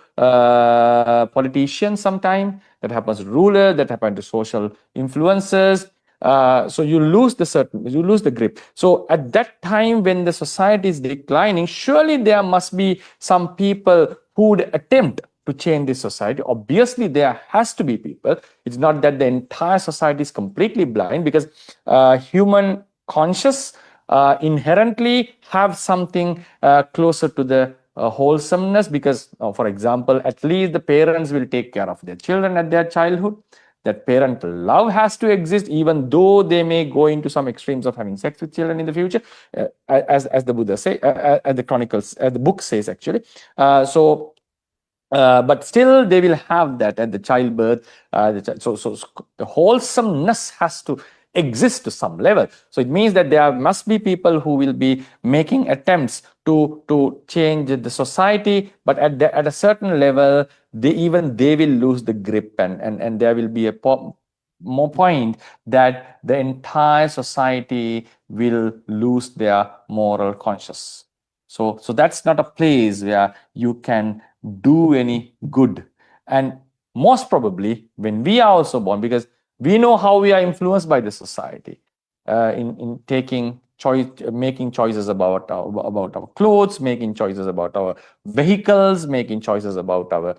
politicians sometimes, that happens to rulers, that happens to social influencers. So you lose the grip. So at that time, when the society is declining, surely there must be some people who would attempt to change this society. Obviously, there has to be people. It's not that the entire society is completely blind, because human conscious inherently have something closer to the wholesomeness, because, for example, at least the parents will take care of their children at their childhood. That parental love has to exist, even though they may go into some extremes of having sex with children in the future, as the Buddha say, as the chronicles, the book says actually. But still they will have that at the childbirth. So the wholesomeness has to exist to some level. So it means that there must be people who will be making attempts to change the society, but at a certain level, they will lose the grip, and there will be a more point that the entire society will lose their moral conscience. So that's not a place where you can do any good. And most probably, when we are also born, because we know how we are influenced by the society, in taking choice, making choices about our clothes, making choices about our vehicles, making choices about our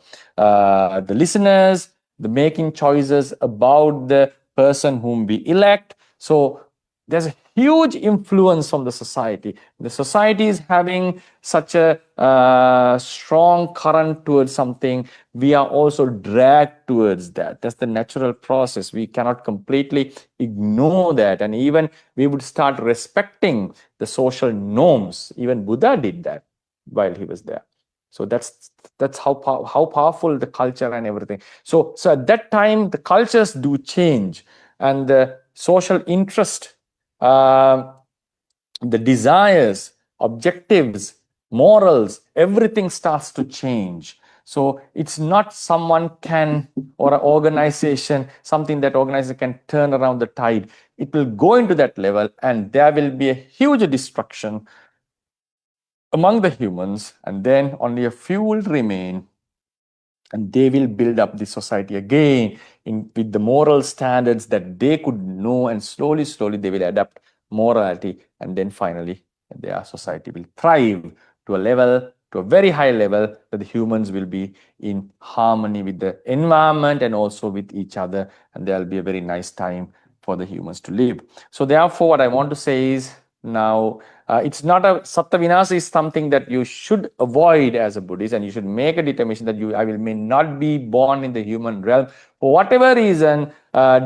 the listeners, the making choices about the person whom we elect. So there's a huge influence from the society. The society is having such a strong current towards something. We are also dragged towards that. That's the natural process. We cannot completely ignore that. And even we would start respecting the social norms. Even Buddha did that while he was there. So that's how powerful the culture and everything. So at that time, the cultures do change, and the social interest, the desires, objectives, morals, everything starts to change. So it's not someone can, or an organization, something that organization can turn around the tide. It will go into that level, and there will be a huge destruction among the humans, and then only a few will remain, and they will build up the society again with the moral standards that they could know, and slowly they will adapt morality, and then finally their society will thrive to a very high level, that the humans will be in harmony with the environment and also with each other, and there will be a very nice time for the humans to live. So therefore, what I want to say is, now it's not a sattva vinasa is something that you should avoid as a Buddhist, and you should make a determination that I may not be born in the human realm for whatever reason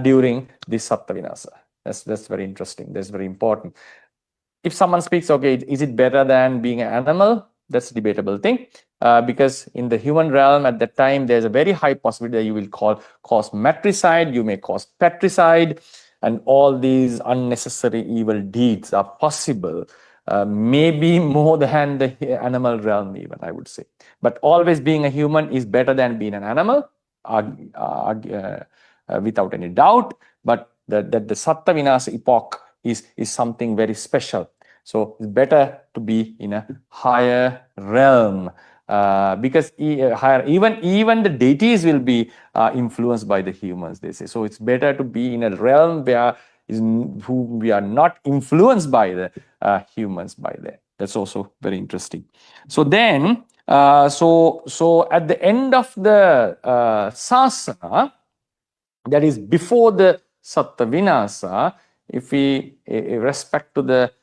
during this sattva vinasa. That's very interesting. That's very important. If someone speaks, okay, is it better than being an animal? That's a debatable thing, because in the human realm at that time, there's a very high possibility that you will cause matricide, you may cause patricide, and all these unnecessary evil deeds are possible, maybe more than the animal realm even, I would say. But always being a human is better than being an animal, without any doubt. But the sattva vinasa epoch is something very special. So it's better to be in a higher realm, because even the deities will be influenced by the humans, they say. So it's better to be in a realm who we are not influenced by the humans by there. That's also very interesting. So then, so at the end of the sasana, that is before the sattva vinasa, if we respect to the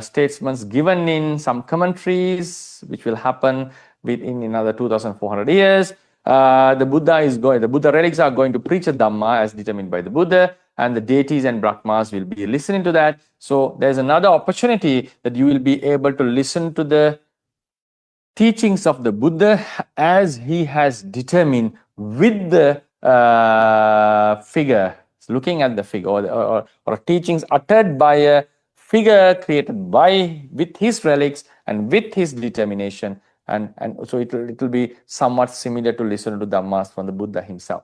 statements given in some commentaries, which will happen within another 2,400 years, the Buddha relics are going to preach a Dhamma as determined by the Buddha, and the deities and Brahmas will be listening to that. So there's another opportunity that you will be able to listen to the teachings of the Buddha as he has determined with the figure, looking at the figure, or teachings uttered by a figure created with his relics and with his determination, and so it will be somewhat similar to listen to Dhammas from the Buddha himself.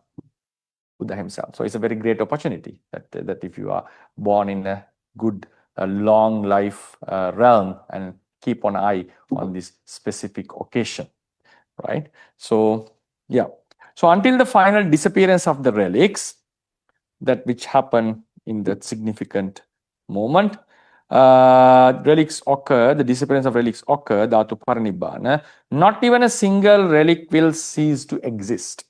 So it's a very great opportunity that if you are born in a good long life realm, and keep an eye on this specific occasion, right? So yeah. So until the final disappearance of the relics, that which happened in that significant moment, relics occur, the disappearance of relics occur, dhatu parinibbana, not even a single relic will cease to exist.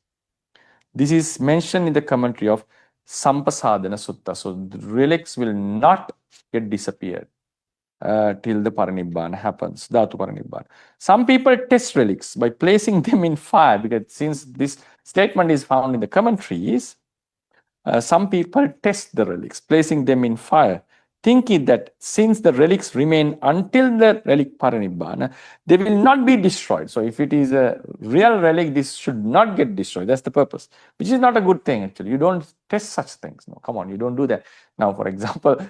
This is mentioned in the commentary of Sampasadana Sutta. So the relics will not get disappeared till the parinibbana happens, dhatu parinibbana. Some people test relics by placing them in fire, because since this statement is found in the commentaries, some people test the relics, placing them in fire, thinking that since the relics remain until the relic parinibbana, they will not be destroyed. So if it is a real relic, this should not get destroyed. That's the purpose, which is not a good thing actually. You don't test such things. No, come on, you don't do that. Now, for example,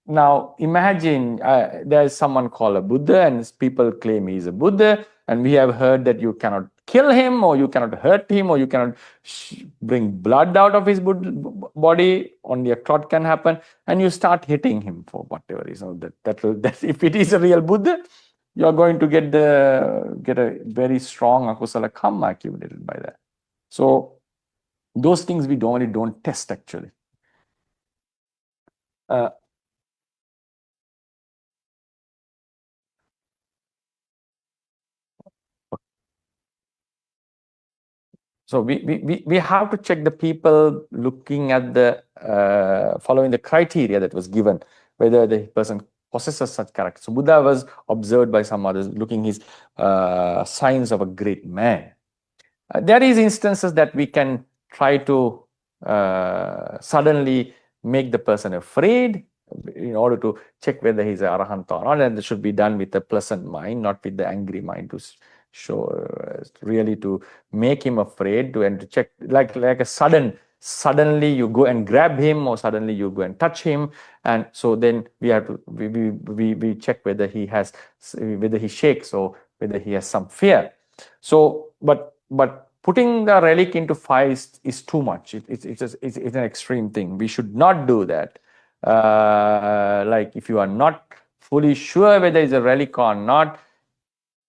now imagine there is someone called a Buddha and people claim he is a Buddha, and we have heard that you cannot kill him, or you cannot hurt him, or you cannot bring blood out of his body, only a clot can happen, and you start hitting him for whatever reason. That if it is a real Buddha, you are going to get a very strong akusala karma accumulated by that. So those things we don't test actually. So we have to check the people looking at the following the criteria that was given, whether the person possesses such character. So Buddha was observed by some others looking his signs of a great man. There is instances that we can try to suddenly make the person afraid in order to check whether he's an arahant or not, and it should be done with a pleasant mind, not with the angry mind, to show really to make him afraid, and to check like a suddenly you go and grab him, or suddenly you go and touch him, and so then we have to we check whether he shakes or whether he has some fear. So but putting the relic into fire is too much. It's an extreme thing. We should not do that. Like if you are not fully sure whether it's a relic or not,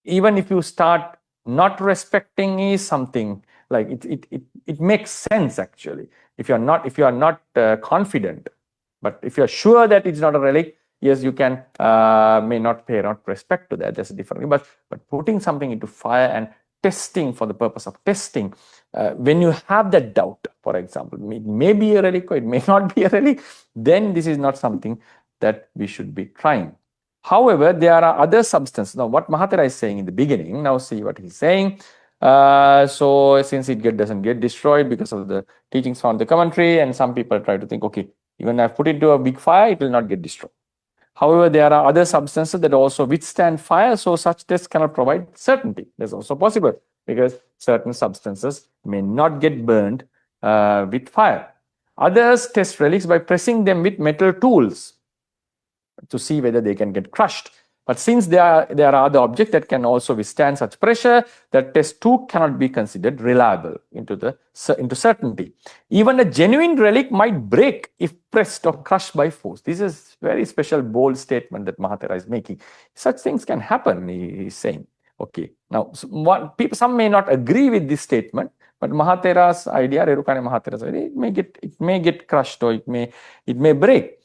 even if you start not respecting is something like it makes sense actually. If you are not confident, but if you are sure that it's not a relic, yes, you can may not pay respect to that. That's a different thing. But putting something into fire and testing for the purpose of testing, when you have that doubt, for example, it may be a relic or it may not be a relic, then this is not something that we should be trying. However, there are other substances. Now, what Mahathira is saying in the beginning, now see what he's saying. So since it doesn't get destroyed because of the teachings found in the commentary, and some people try to think, okay, even if I put it into a big fire, it will not get destroyed. However, there are other substances that also withstand fire, so such tests cannot provide certainty. That's also possible because certain substances may not get burned with fire. Others test relics by pressing them with metal tools to see whether they can get crushed. But since there are other objects that can also withstand such pressure, that test too cannot be considered reliable into certainty. Even a genuine relic might break if pressed or crushed by force. This is very special, bold statement that Mahathira is making. Such things can happen, he is saying. Okay. Now, some may not agree with this statement, but Mahathira's idea, Rerukane Mahathira's idea, it may get crushed or it may break.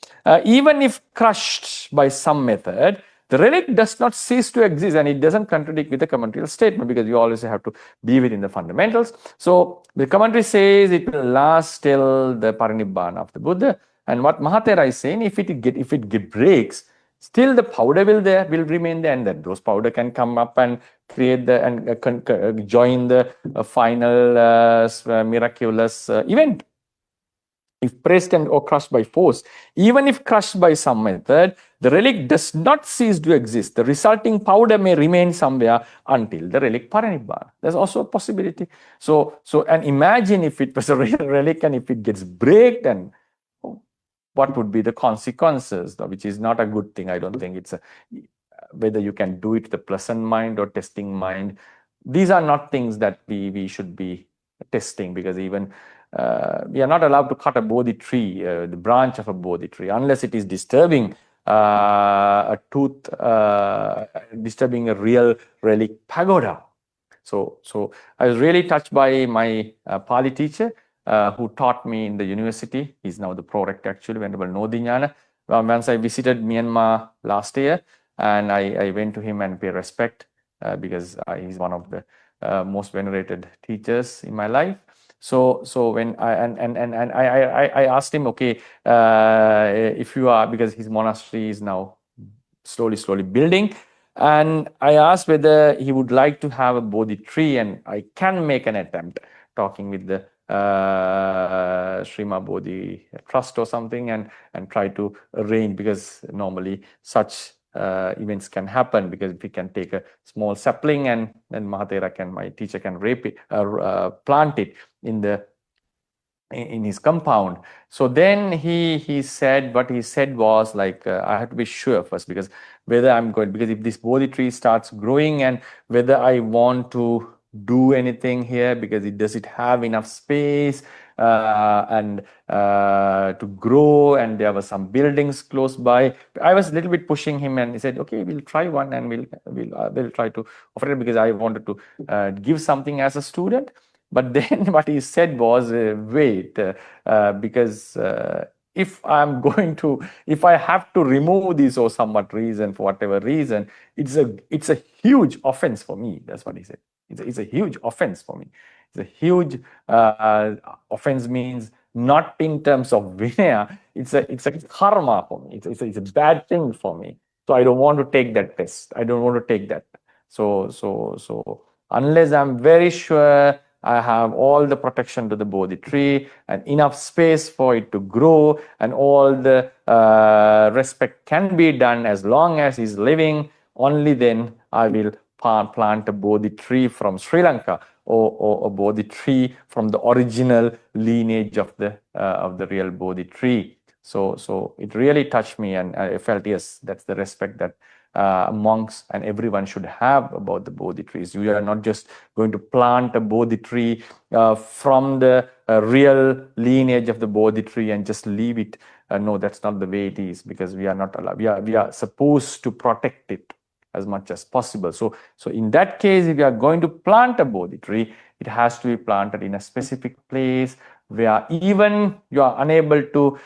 Even if crushed by some method, the relic does not cease to exist, and it doesn't contradict with the commentary statement, because you always have to be within the fundamentals. So the commentary says it will last till the parinibbana of the Buddha. And what Mahathira is saying, if it breaks, still the powder will remain there, and then those powder can come up and create join the final miraculous event. If pressed or crushed by force, even if crushed by some method, the relic does not cease to exist. The resulting powder may remain somewhere until the relic parinibbana. There's also a possibility. So and imagine if it was a real relic and if it gets breaked, and what would be the consequences, which is not a good thing. I don't think it's whether you can do it with a pleasant mind or testing mind. These are not things that we should be testing, because even we are not allowed to cut a Bodhi tree, the branch of a Bodhi tree, unless it is disturbing a tooth, disturbing a real relic pagoda. So I was really touched by my Pali teacher who taught me in the university. He's now the pro-rector actually, Venerable Nodinyana. once I visited Myanmar last year, and I went to him and pay respect because he's one of the most venerated teachers in my life. So when I asked him, okay, if you are, because his monastery is now slowly building, and I asked whether he would like to have a Bodhi tree, and I can make an attempt talking with the Srima Bodhi Trust or something, and try to arrange, because normally such events can happen, because if we can take a small sapling and then Mahathera can, my teacher can plant it in his compound. So then he said, what he said was like, I have to be sure first, because whether I'm going, because if this Bodhi tree starts growing, and whether I want to do anything here, because does it have enough space and to grow, and there were some buildings close by. I was a little bit pushing him, and he said, okay, we'll try one, and we'll try to offer it, because I wanted to give something as a student. But then what he said was, wait, because if if I have to remove this or somewhat reason, for whatever reason, it's a huge offense for me. That's what he said. It's a huge offense for me. It's a huge offense, means not in terms of vinaya. It's a karma for me. It's a bad thing for me. So I don't want to take that test. I don't want to take that. So unless I'm very sure I have all the protection to the Bodhi tree and enough space for it to grow, and all the respect can be done as long as he's living, only then I will plant a Bodhi tree from Sri Lanka, or a Bodhi tree from the original lineage of the real Bodhi tree. So it really touched me, and I felt, yes, that's the respect that monks and everyone should have about the Bodhi trees. You are not just going to plant a Bodhi tree from the real lineage of the Bodhi tree and just leave it. No, that's not the way it is, because we are not allowed. We are supposed to protect it as much as possible. So in that case, if you are going to plant a Bodhi tree, it has to be planted in a specific place where even you are unable to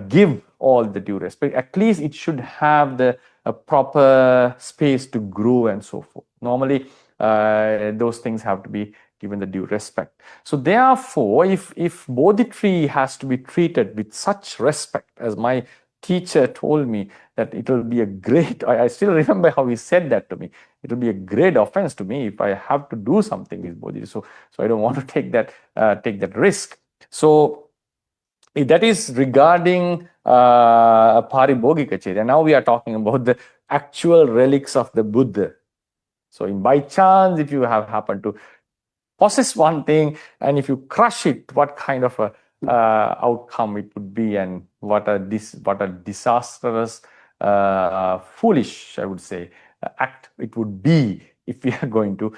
give all the due respect. At least it should have the proper space to grow and so forth. Normally, those things have to be given the due respect. So therefore, if Bodhi tree has to be treated with such respect, as my teacher told me, that it will be a great, I still remember how he said that to me, it will be a great offense to me if I have to do something with Bodhi. So I don't want to take that risk. So that is regarding Paribhogika Chaitanya. Now we are talking about the actual relics of the Buddha. So by chance, if you have happened to possess one thing, and if you crush it, what kind of a outcome it would be, and what a disastrous, foolish, I would say, act it would be if we are going to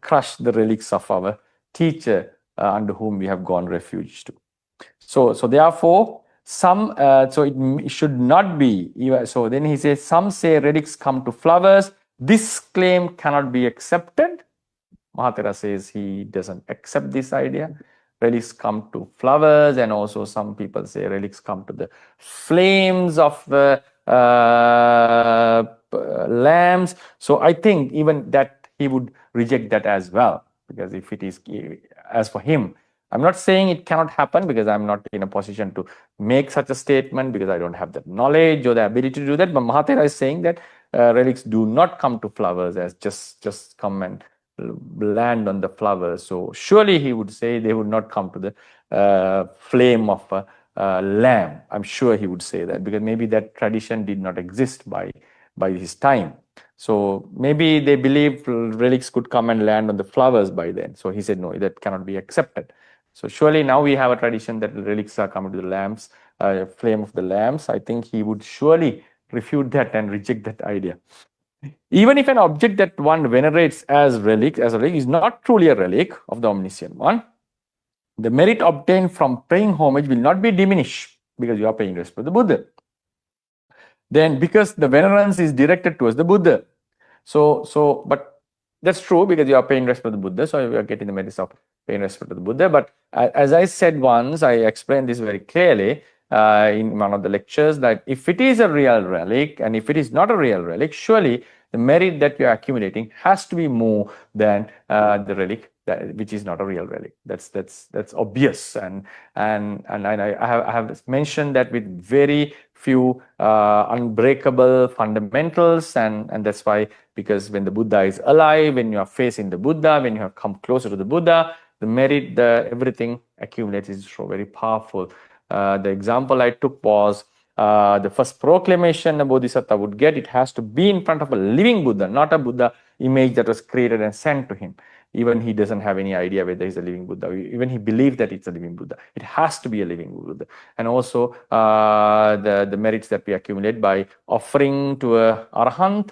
crush the relics of our teacher under whom we have gone refuge to. So therefore, so it should not be. So then he says, some say relics come to flowers. This claim cannot be accepted. Mahathera says he doesn't accept this idea. Relics come to flowers, and also some people say relics come to the flames of the lamps. So I think even that he would reject that as well, because if it is, as for him, I'm not saying it cannot happen, because I'm not in a position to make such a statement, because I don't have the knowledge or the ability to do that. But Mahathera is saying that relics do not come to flowers as just come and land on the flowers. So surely he would say they would not come to the flame of a lamp. I'm sure he would say that, because maybe that tradition did not exist by his time. So maybe they believed relics could come and land on the flowers by then. So he said, no, that cannot be accepted. So surely now we have a tradition that relics are coming to the lamps, flame of the lamps. I think he would surely refute that and reject that idea. Even if an object that one venerates as a relic is not truly a relic of the omniscient one, the merit obtained from paying homage will not be diminished, because you are paying respect to the Buddha. Then because the venerance is directed towards the Buddha. But that's true, because you are paying respect to the Buddha, so you are getting the merits of paying respect to the Buddha. But as I said once, I explained this very clearly, in one of the lectures that if it is a real relic and if it is not a real relic, surely the merit that you are accumulating has to be more than the relic which is not a real relic. That's obvious, and I have mentioned that with very few unbreakable fundamentals, and that's why, because when the Buddha is alive, when you are facing the Buddha, when you have come closer to the Buddha, the merit, everything accumulates is so very powerful. The example I took was the first proclamation a Bodhisattva would get. It has to be in front of a living Buddha, not a Buddha image that was created and sent to him. Even he doesn't have any idea whether he's a living Buddha. Even he believes that it's a living Buddha. It has to be a living Buddha. And also the merits that we accumulate by offering to a Arahant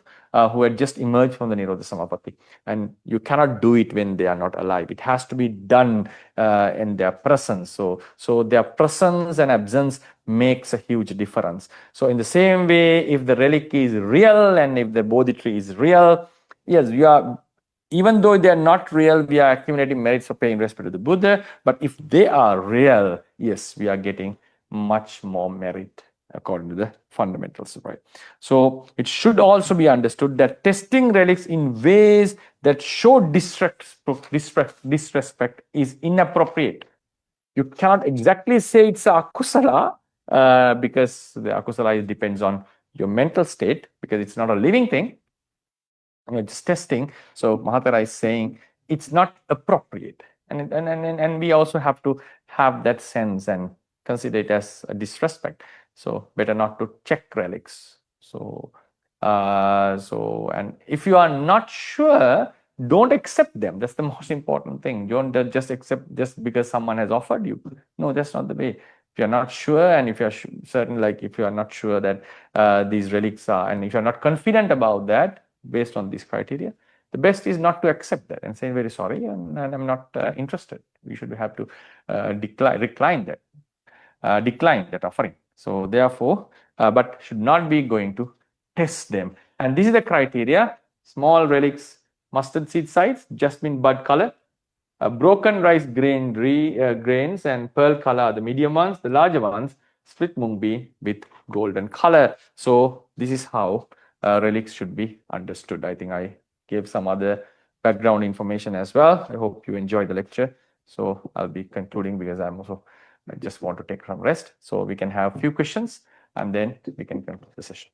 who had just emerged from the Nirodha Samapatti. And you cannot do it when they are not alive. It has to be done in their presence. So their presence and absence makes a huge difference. So in the same way, if the relic is real and if the Bodhi tree is real, yes, you are, even though they are not real, we are accumulating merits for paying respect to the Buddha. But if they are real, yes, we are getting much more merit according to the fundamentals, right? So it should also be understood that testing relics in ways that show disrespect is inappropriate. You cannot exactly say it's a akusala because the akusala depends on your mental state, because it's not a living thing. It's testing. So Mahatara is saying it's not appropriate, and we also have to have that sense and consider it as a disrespect. So better not to check relics. So and if you are not sure, don't accept them. That's the most important thing. Don't just accept just because someone has offered you. No, that's not the way. If you're not sure, and if you're certain, like if you are not sure that these relics are, and if you're not confident about that, based on these criteria, the best is not to accept that and say very sorry, and I'm not interested. We should have to decline that offering. So therefore, but should not be going to test them. And this is the criteria: small relics, mustard seed size, jasmine bud color, broken rice grains and pearl color are the medium ones. The larger ones, split mung bean with golden color. So this is how relics should be understood. I think I gave some other background information as well. I hope you enjoyed the lecture. So I'll be concluding because I just want to take some rest. So we can have a few questions and then we can conclude the session.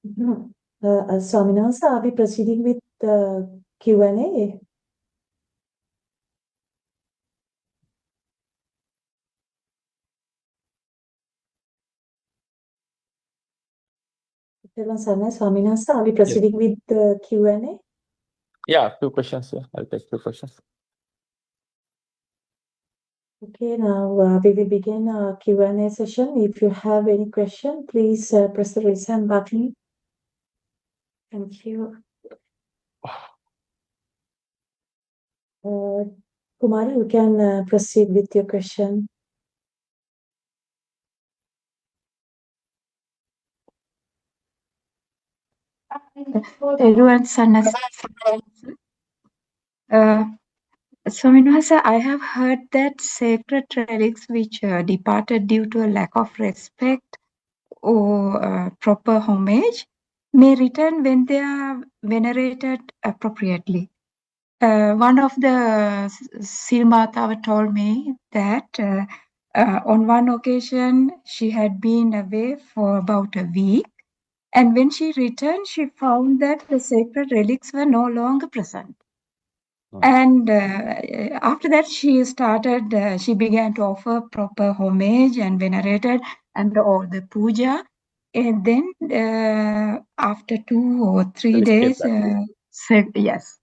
Swami Nasa, are we proceeding with the Q&A? Swami Nasa, are we proceeding with the Q&A? Yeah, two questions. Yeah, I'll take two questions. Okay, now we will begin our Q&A session. If you have any question, please press the raise hand button. Thank you. Kumari, you can proceed with your question. Everyone, Swami Nasa, I have heard that sacred relics which departed due to a lack of respect or proper homage may return when they are venerated appropriately. One of the Silmatava told me that on one occasion she had been away for about a week, and when she returned, she found that the sacred relics were no longer present. And after that, she began to offer proper homage and venerated and all the puja. And then after 2 or 3 days, yes.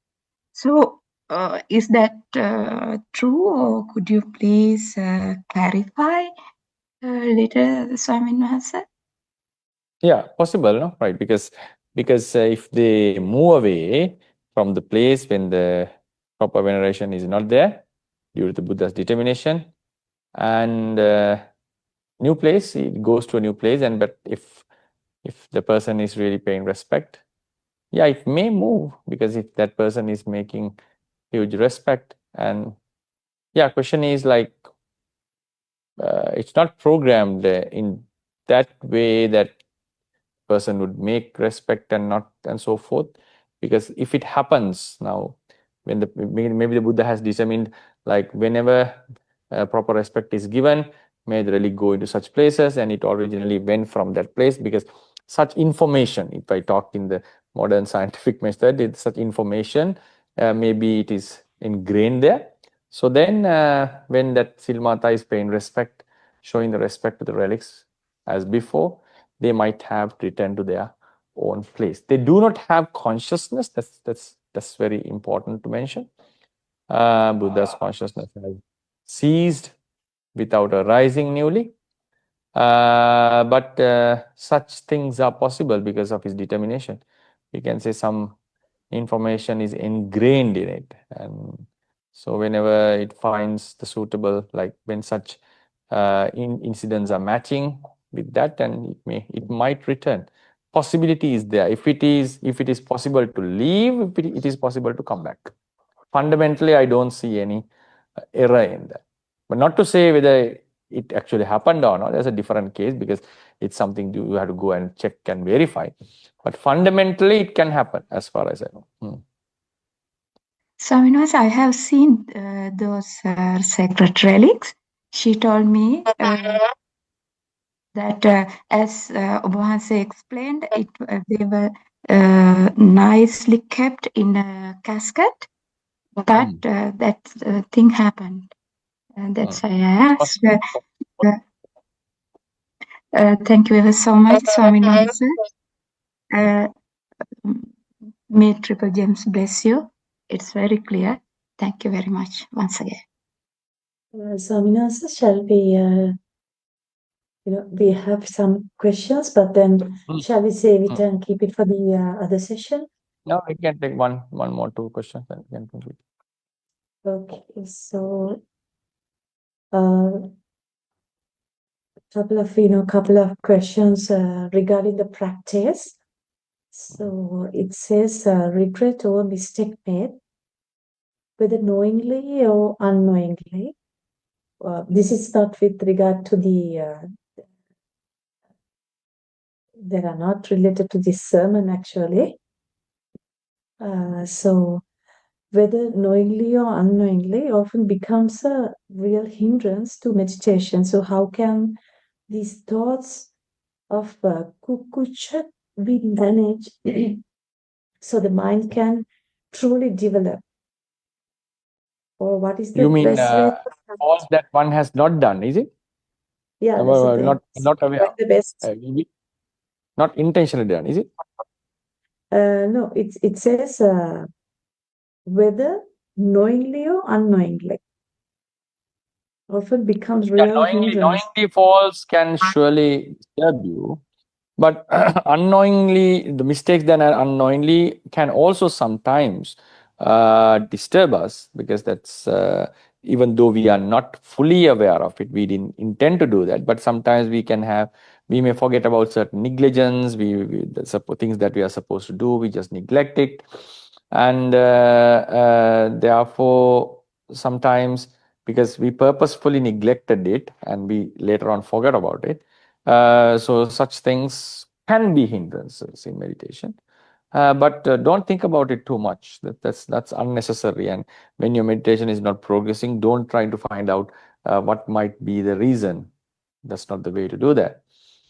So is that true, or could you please clarify later, Swami Nasa? Yeah, possible, no? Right? Because if they move away from the place when the proper veneration is not there due to the Buddha's determination, and new place, it goes to a new place, and but if the person is really paying respect, yeah, it may move, because if that person is making huge respect and yeah, question is like, it's not programmed in that way that person would make respect and not and so forth, because if it happens now, when maybe the Buddha has determined like whenever proper respect is given, may the relic go into such places, and it originally went from that place, because such information, if I talk in the modern scientific method, it's such information, maybe it is ingrained there. So then when that Silmata is paying respect, showing the respect to the relics as before, they might have returned to their own place. They do not have consciousness. That's very important to mention. Buddha's consciousness has ceased without arising newly. But such things are possible because of his determination. We can say some information is ingrained in it, and so whenever it finds the suitable, like when such incidents are matching with that, and it might return. Possibility is there. If it is possible to leave, it is possible to come back. Fundamentally, I don't see any error in that. But not to say whether it actually happened or not. That's a different case, because it's something you have to go and check and verify. But fundamentally, it can happen as far as I know. Swaminwas, I have seen those sacred relics. She told me that as Obahanse explained, they were nicely kept in a casket, but that thing happened. And that's why I asked. Thank you ever so much, Swaminwas. May Triple Gems bless you. It's very clear. Thank you very much once again. Swaminwas, shall we, we have some questions, but then shall we save it and keep it for the other session? No, I can take one more, 2 questions, and we can complete. Okay, so couple of questions regarding the practice. So it says regret or mistake made, whether knowingly or unknowingly. This is not with regard to the they are not related to this sermon actually. So whether knowingly or unknowingly often becomes a real hindrance to meditation. So how can these thoughts of kukucha be managed so the mind can truly develop? Or what is the You mean best way? all that one has not done, is it? Yeah, that's the thing. Not aware. What the best? Not intentionally done, is it? No, it says whether knowingly or unknowingly often becomes real hindrance. Knowingly faults can surely disturb you, but unknowingly, the mistakes that are unknowingly can also sometimes disturb us, because that's even though we are not fully aware of it, we didn't intend to do that, but sometimes we may forget about certain negligence, things that we are supposed to do, we just neglect it, and therefore sometimes, because we purposefully neglected it and we later on forgot about it, so such things can be hindrances in meditation. But don't think about it too much. That's unnecessary. And when your meditation is not progressing, don't try to find out what might be the reason. That's not the way to do that.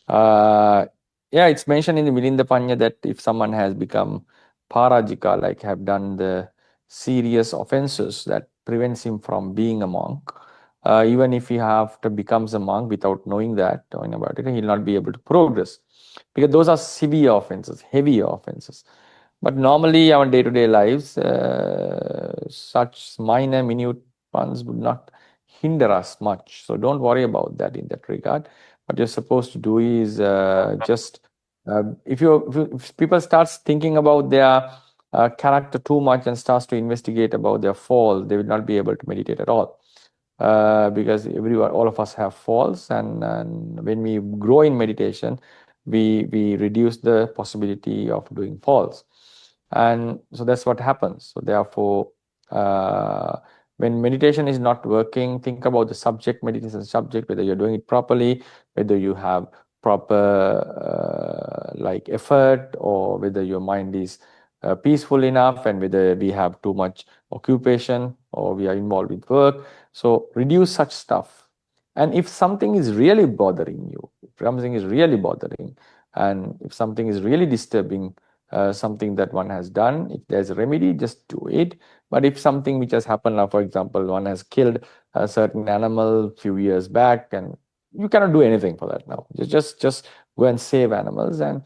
Yeah, it's mentioned in the Milinda Panya that if someone has become parajika, like have done the serious offenses that prevents him from being a monk, even if he becomes a monk without knowing about it, he'll not be able to progress, because those are severe offenses, heavy offenses. But normally our day-to-day lives, such minor, minute ones would not hinder us much. So don't worry about that in that regard. What you're supposed to do is if people start thinking about their character too much and starts to investigate about their fall, they will not be able to meditate at all. Because all of us have falls, and when we grow in meditation, we reduce the possibility of doing falls, and so that's what happens. So therefore, When meditation is not working, think about the subject, meditation subject, whether you're doing it properly, whether you have proper like effort, or whether your mind is peaceful enough, and whether we have too much occupation or we are involved with work. So reduce such stuff. And if something is really bothering you, if something is really bothering, and if something is really disturbing, something that one has done, if there's a remedy, just do it. But if something which has happened now, for example, one has killed a certain animal a few years back, and you cannot do anything for that now. Just go and save animals, and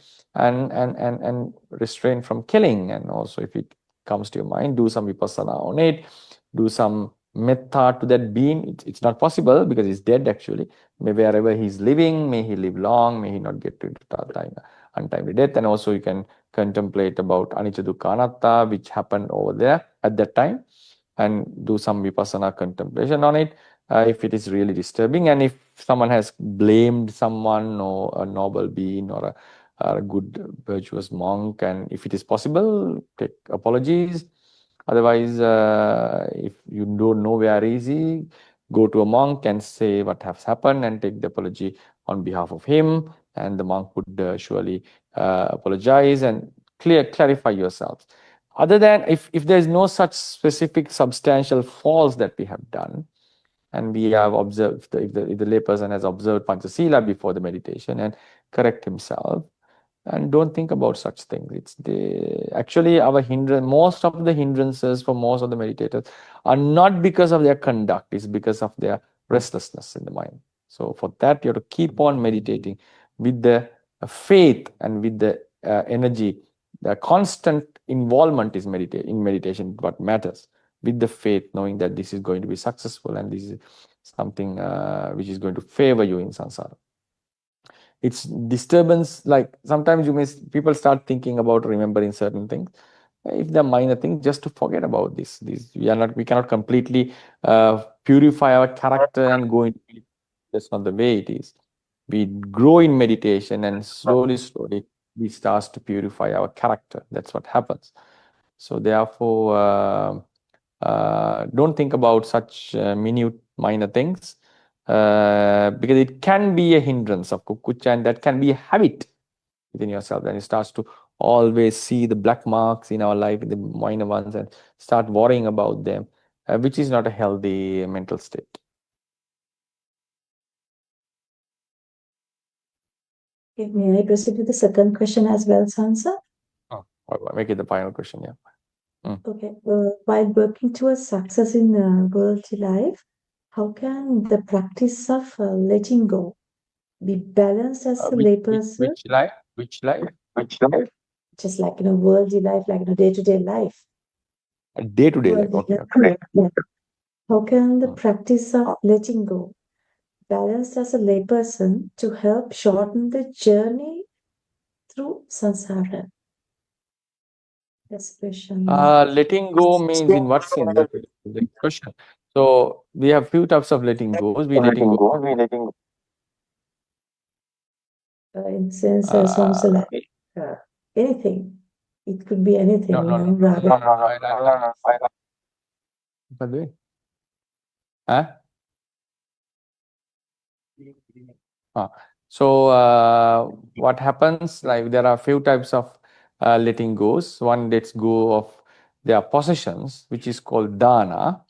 restrain from killing. And also, if it comes to your mind, do some vipassana on it, do some metta to that being. It's not possible because he's dead actually. May wherever he's living, may he live long, may he not get to untimely death. And also you can contemplate about anicca dukkha anatta, which happened over there at that time, and do some vipassana contemplation on it if it is really disturbing. And if someone has blamed someone, or a noble being, or a good virtuous monk, and if it is possible, take apologies. Otherwise, if you don't know where is he, go to a monk and say what has happened and take the apology on behalf of him, and the monk would surely apologize and clarify yourselves. Other than if there is no such specific substantial faults that we have done, and we have observed, if the layperson has observed Panchasila before the meditation and correct himself, and don't think about such things. Actually our most of the hindrances for most of the meditators are not because of their conduct, it's because of their restlessness in the mind. So for that, you have to keep on meditating with the faith and with the energy. The constant involvement is in meditation, what matters, with the faith, knowing that this is going to be successful, and this is something which is going to favor you in samsara. It's disturbance, like sometimes people start thinking about remembering certain things. If they're minor things, just to forget about this. We cannot completely purify our character and go into it. That's not the way it is. We grow in meditation, and slowly we start to purify our character. That's what happens. So therefore, don't think about such minute minor things, because it can be a hindrance of kukucha, and that can be a habit within yourself. And it starts to always see the black marks in our life, the minor ones, and start worrying about them, which is not a healthy mental state. Okay, may I proceed with the second question as well, Sansa? Oh, make it the final question, yeah. Okay, while working towards success in worldly life, how can the practice of letting go be balanced as a layperson? Which life? Which life? Just like, worldly life, like, day-to-day life. Day-to-day life, okay. Yeah. How can the practice of letting go balanced as a layperson to help shorten the journey through samsara? That's the question. Letting go means in what sense? That's the question. So we have few types of letting goes. We letting go. In the sense, samsara, anything. It could be anything. No. Huh? So what happens, like there are a few types of letting goes. One lets go of their possessions, which is called dana,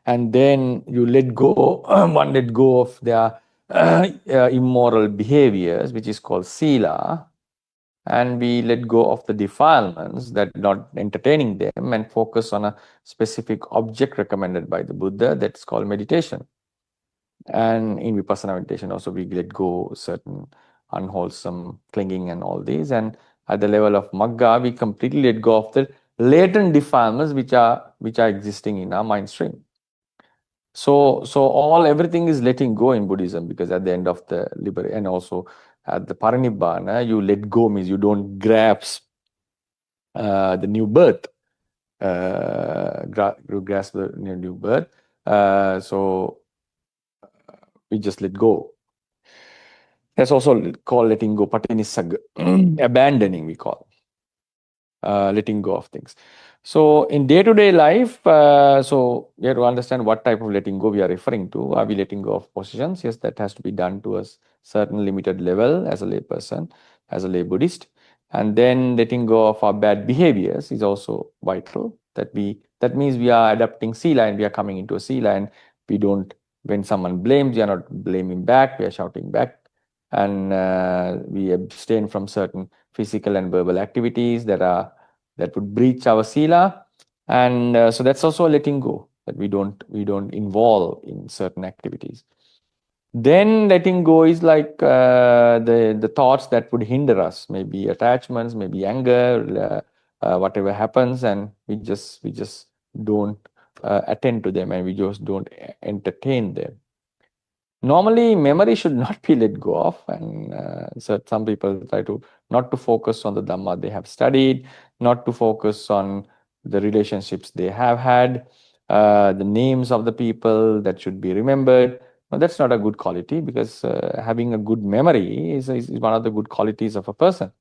and then you let go one let go of their immoral behaviors, which is called sila, and we let go of the defilements, that not entertaining them, and focus on a specific object recommended by the Buddha. That's called meditation. And in vipassana meditation also, we let go certain unwholesome clinging and all these. And at the level of magga, we completely let go of the latent defilements which are existing in our mind stream. So everything is letting go in Buddhism, because at the end of the liberation, and also at the parinibbana, you let go means you don't grasp the new birth. You grasp the new birth. So we just let go. That's also called letting go, patinisagga, abandoning, we call letting go of things. So in day-to-day life, so we have to understand what type of letting go we are referring to. Are we letting go of positions? Yes, that has to be done to a certain limited level as a lay person, as a lay Buddhist. And then letting go of our bad behaviors is also vital. That means we are adapting sila and we are coming into a sila, and we don't, when someone blames, we are not blaming back, we are shouting back. And we abstain from certain physical and verbal activities that would breach our sila, and so that's also letting go, that we don't involve in certain activities. Then letting go is like the thoughts that would hinder us, maybe attachments, maybe anger, whatever happens, and we just don't attend to them, and we just don't entertain them. Normally, memory should not be let go of, and so some people try to not to focus on the Dhamma they have studied, not to focus on the relationships they have had, the names of the people that should be remembered. Well, that's not a good quality, because having a good memory is one of the good qualities of a person.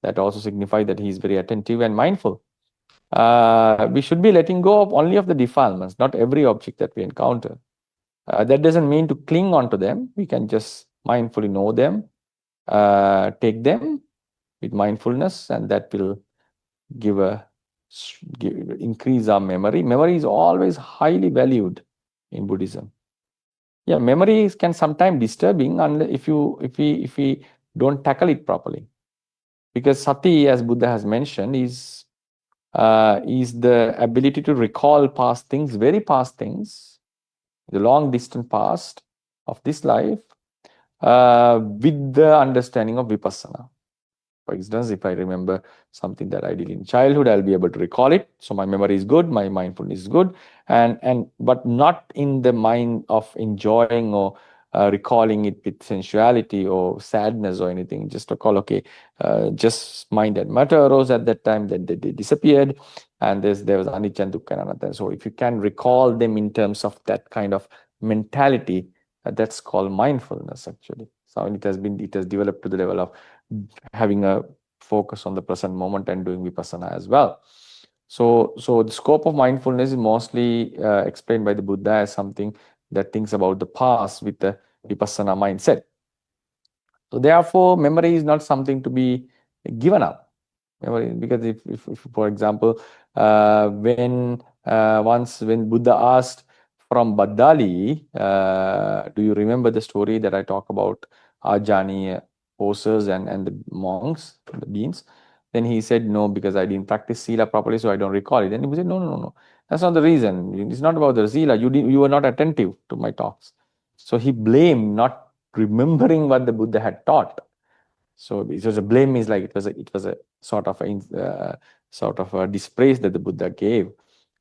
That also signifies that he is very attentive and mindful. We should be letting go of only of the defilements, not every object that we encounter. That doesn't mean to cling on to them. We can just mindfully know them, take them with mindfulness, and that will increase our memory. Memory is always highly valued in Buddhism. Yeah, memory can sometimes disturbing unless if we don't tackle it properly. Because sati, as Buddha has mentioned, is the ability to recall past things, very past things, the long distant past of this life, with the understanding of vipassana. For instance, if I remember something that I did in childhood, I'll be able to recall it. So my memory is good, my mindfulness is good, but not in the mind of enjoying or recalling it with sensuality or sadness or anything. Just recall, okay, just mind that matter arose at that time, then they disappeared, and there was anicca and dukkha and anatta. So if you can recall them in terms of that kind of mentality, that's called mindfulness actually. So it has developed to the level of having a focus on the present moment and doing vipassana as well. So the scope of mindfulness is mostly explained by the Buddha as something that thinks about the past with the vipassana mindset. So therefore, memory is not something to be given up. Memory, because if for example, when Buddha asked from Badali, do you remember the story that I talk about Ajani horses and the monks, the beings? Then he said, no, because I didn't practice Sila properly, so I don't recall it. Then he said, no. That's not the reason. It's not about the Sila. You were not attentive to my talks. So he blamed not remembering what the Buddha had taught. So it was a blame, means like it was a sort of a dispraise that the Buddha gave,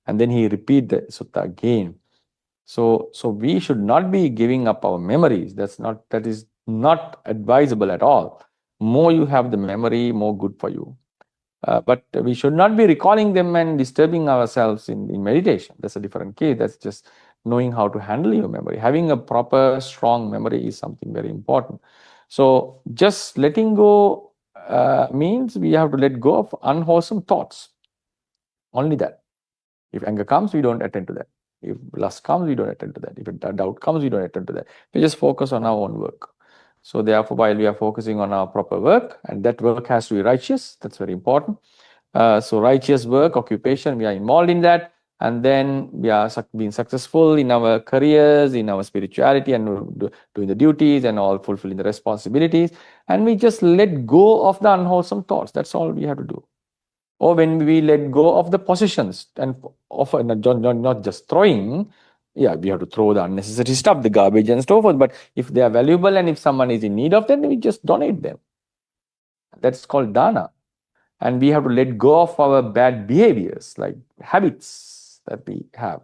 and then he repeat the sutta again. So we should not be giving up our memories. That is not advisable at all. More you have the memory, more good for you. But we should not be recalling them and disturbing ourselves in meditation. That's a different case. That's just knowing how to handle your memory. Having a proper, strong memory is something very important. So just letting go means we have to let go of unwholesome thoughts. Only that. If anger comes, we don't attend to that. If lust comes, we don't attend to that. If doubt comes, we don't attend to that. We just focus on our own work. So therefore, while we are focusing on our proper work, and that work has to be righteous, that's very important. So righteous work, occupation, we are involved in that. And then we are being successful in our careers, in our spirituality, and doing the duties and all, fulfilling the responsibilities. And we just let go of the unwholesome thoughts. That's all we have to do. Or when we let go of the possessions and offer, not just throwing, yeah, we have to throw the unnecessary stuff, the garbage and so forth. But if they are valuable and if someone is in need of them, we just donate them. That's called dana. And we have to let go of our bad behaviors, like habits that we have,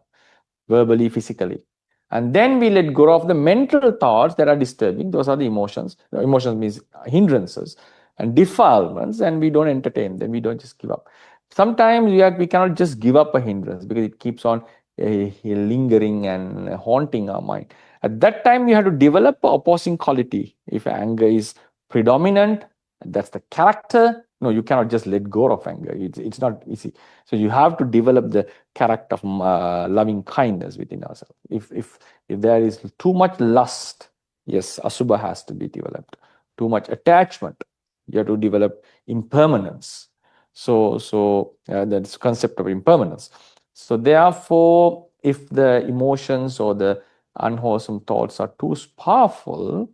verbally, physically. And then we let go of the mental thoughts that are disturbing. Those are the emotions. Emotions means hindrances and defilements, and we don't entertain them. We don't just give up. Sometimes we cannot just give up a hindrance because it keeps on lingering and haunting our mind. At that time, we have to develop an opposing quality. If anger is predominant, that's the character, No, you cannot just let go of anger. It's not easy. So you have to develop the character of loving kindness within ourselves. If there is too much lust, yes, asubha has to be developed. Too much attachment, you have to develop impermanence. So that's concept of impermanence. So therefore, if the emotions or the unwholesome thoughts are too powerful,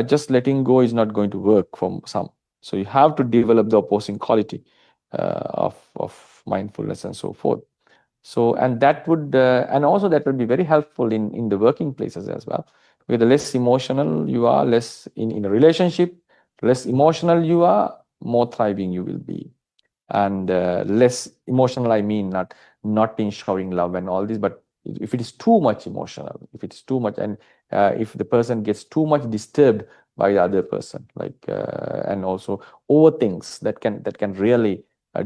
just letting go is not going to work for some. So you have to develop the opposing quality of mindfulness and so forth. So, and that would, and also that would be very helpful in the working places as well. Because the less emotional you are, less in a relationship, less emotional you are, more thriving you will be. And less emotional, I mean not in showing love and all this, but if it is too much emotional, if it's too much, and if the person gets too much disturbed by the other person, like and also overthinks, that can really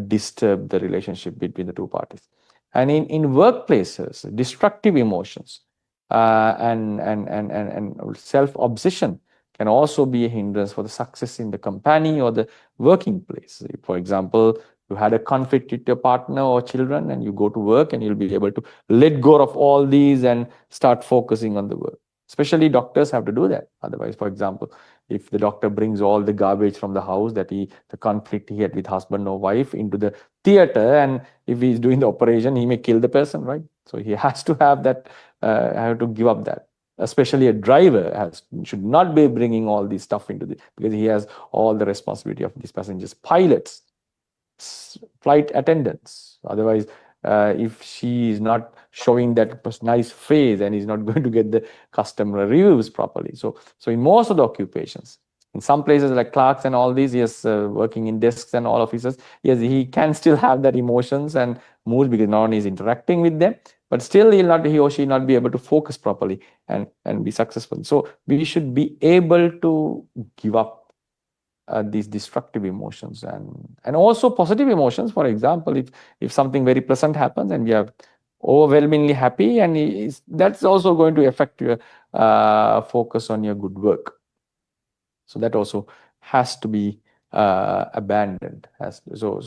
disturb the relationship between the two parties. And in workplaces, destructive emotions and self-obsession can also be a hindrance for the success in the company or the working place. For example, you had a conflict with your partner or children, and you go to work, and you'll be able to let go of all these and start focusing on the work. Especially doctors have to do that. Otherwise, for example, if the doctor brings all the garbage from the house, the conflict he had with husband or wife, into the theater, and if he's doing the operation, he may kill the person, right? So he has to have that, have to give up that. Especially a driver should not be bringing all this stuff into the, because he has all the responsibility of these passengers. Pilots, flight attendants. Otherwise, if she is not showing that nice face, and is not going to get the customer reviews properly. So in most of the occupations, in some places like clerks and all these, yes, working in desks and all offices, yes, he can still have that emotions and moods, because no one is interacting with them, but still he or she not be able to focus properly and be successful. So we should be able to give up these destructive emotions and also positive emotions. For example, if something very pleasant happens and we are overwhelmingly happy, and that's also going to affect your focus on your good work. So that also has to be abandoned. So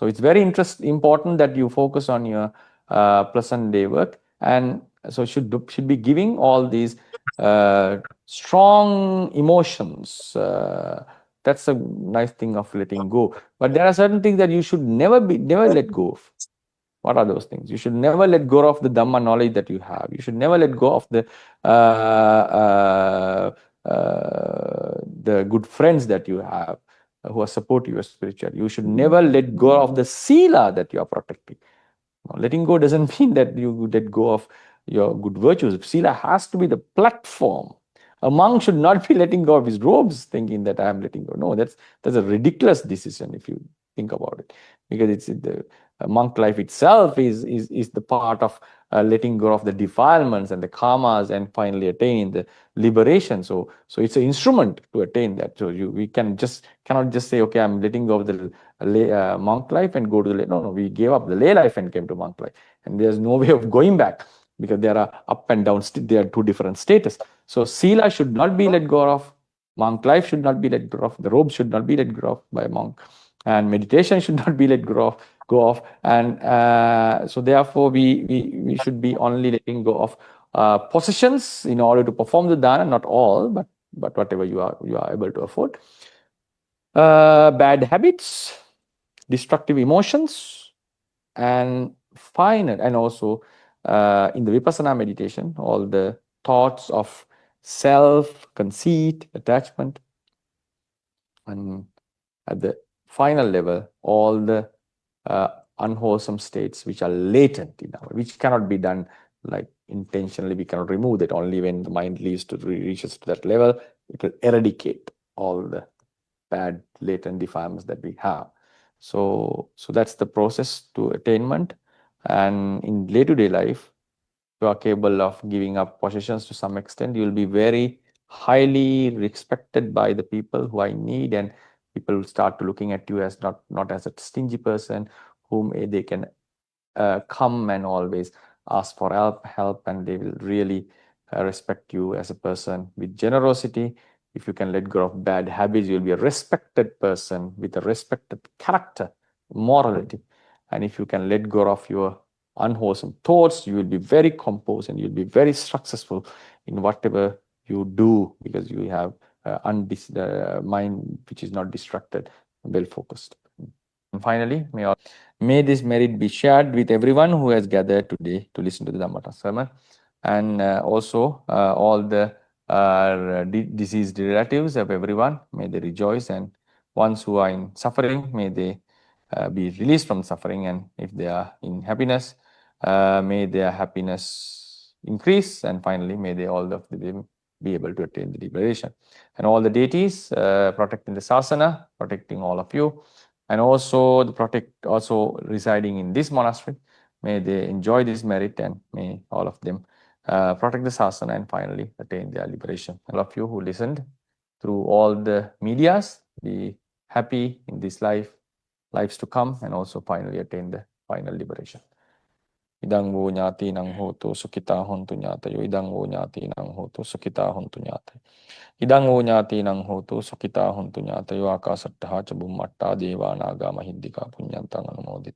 it's very important that you focus on your pleasant day work, and so should be giving all these strong emotions. That's a nice thing of letting go. But there are certain things that you should never let go of. What are those things? You should never let go of the Dhamma knowledge that you have. You should never let go of the good friends that you have who are supporting you spiritually. You should never let go of the sila that you are protecting. Letting go doesn't mean that you let go of your good virtues. Sila has to be the platform. A monk should not be letting go of his robes thinking that I am letting go. No, that's a ridiculous decision if you think about it, because it's the monk life itself is the part of letting go of the defilements and the karmas and finally attaining the liberation. So it's an instrument to attain that. So we cannot just say, okay, I'm letting go of the monk life and go to the no. We gave up the lay life and came to monk life, and there's no way of going back, because there are up and down. There are two different status. So sila should not be let go of. Monk life should not be let go of. The robe should not be let go of by a monk, and meditation should not be let go of. And so therefore, we should be only letting go of possessions in order to perform the dana. Not all, but whatever you are able to afford. Bad habits, destructive emotions, and final, and also in the vipassana meditation, all the thoughts of self, conceit, attachment, and at the final level, all the unwholesome states which are latent in our, which cannot be done like intentionally. We cannot remove that. Only when the mind reaches to that level, it will eradicate all the bad latent defilements that we have. So that's the process to attainment. And in day-to-day life, you are capable of giving up possessions to some extent. You will be very highly respected by the people who are in need, and people will start to looking at you as not as a stingy person whom they can come and always ask for help, and they will really respect you as a person with generosity, If you can let go of bad habits, you'll be a respected person with a respected character, morality. And if you can let go of your unwholesome thoughts, you will be very composed and you'll be very successful in whatever you do, because you have mind which is not distracted, well focused. And finally, may this merit be shared with everyone who has gathered today to listen to the Dhamma sermon, and also all the deceased relatives of everyone. May they rejoice, and ones who are in suffering, may they be released from suffering, and if they are in happiness, may their happiness increase, and finally may they all of them be able to attain the liberation. And all the deities protecting the sasana, protecting all of you, and also residing in this monastery, may they enjoy this merit, and may all of them protect the sasana and finally attain their liberation. All of you who listened through all the medias, be happy in this lives to come, and also finally attain the final liberation. Idang wo nyati nang hotu sukita hontu nyatayo. Idang wo nyati nang hotu sukita hontu nyatayo. Idang wo nyati nang hotu sukita hontu nyatayo. Akasattaha ca bummatta deva naga mahiddika punyantang anumodit.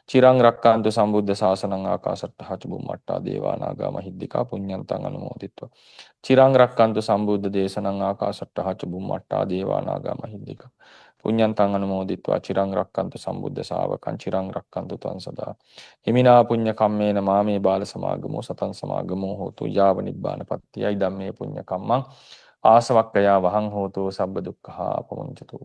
Cirang rakkantu sambuddha sasanang akasattaha ca bummatta deva naga mahiddika punyantang anumoditva. Cirang rakkantu sambuddha desanang akasattaha ca bummatta deva naga mahiddika punyantang anumoditva. Cirang rakkantu sambuddha savakan cirang rakkantu tvan sada. Himina punya kammena mame bala samagamo satan samagamo hotu yava nibbana pattiyai dhamme punya kammang asavakkaya vahang hotu sabba dukkha pamuncatu.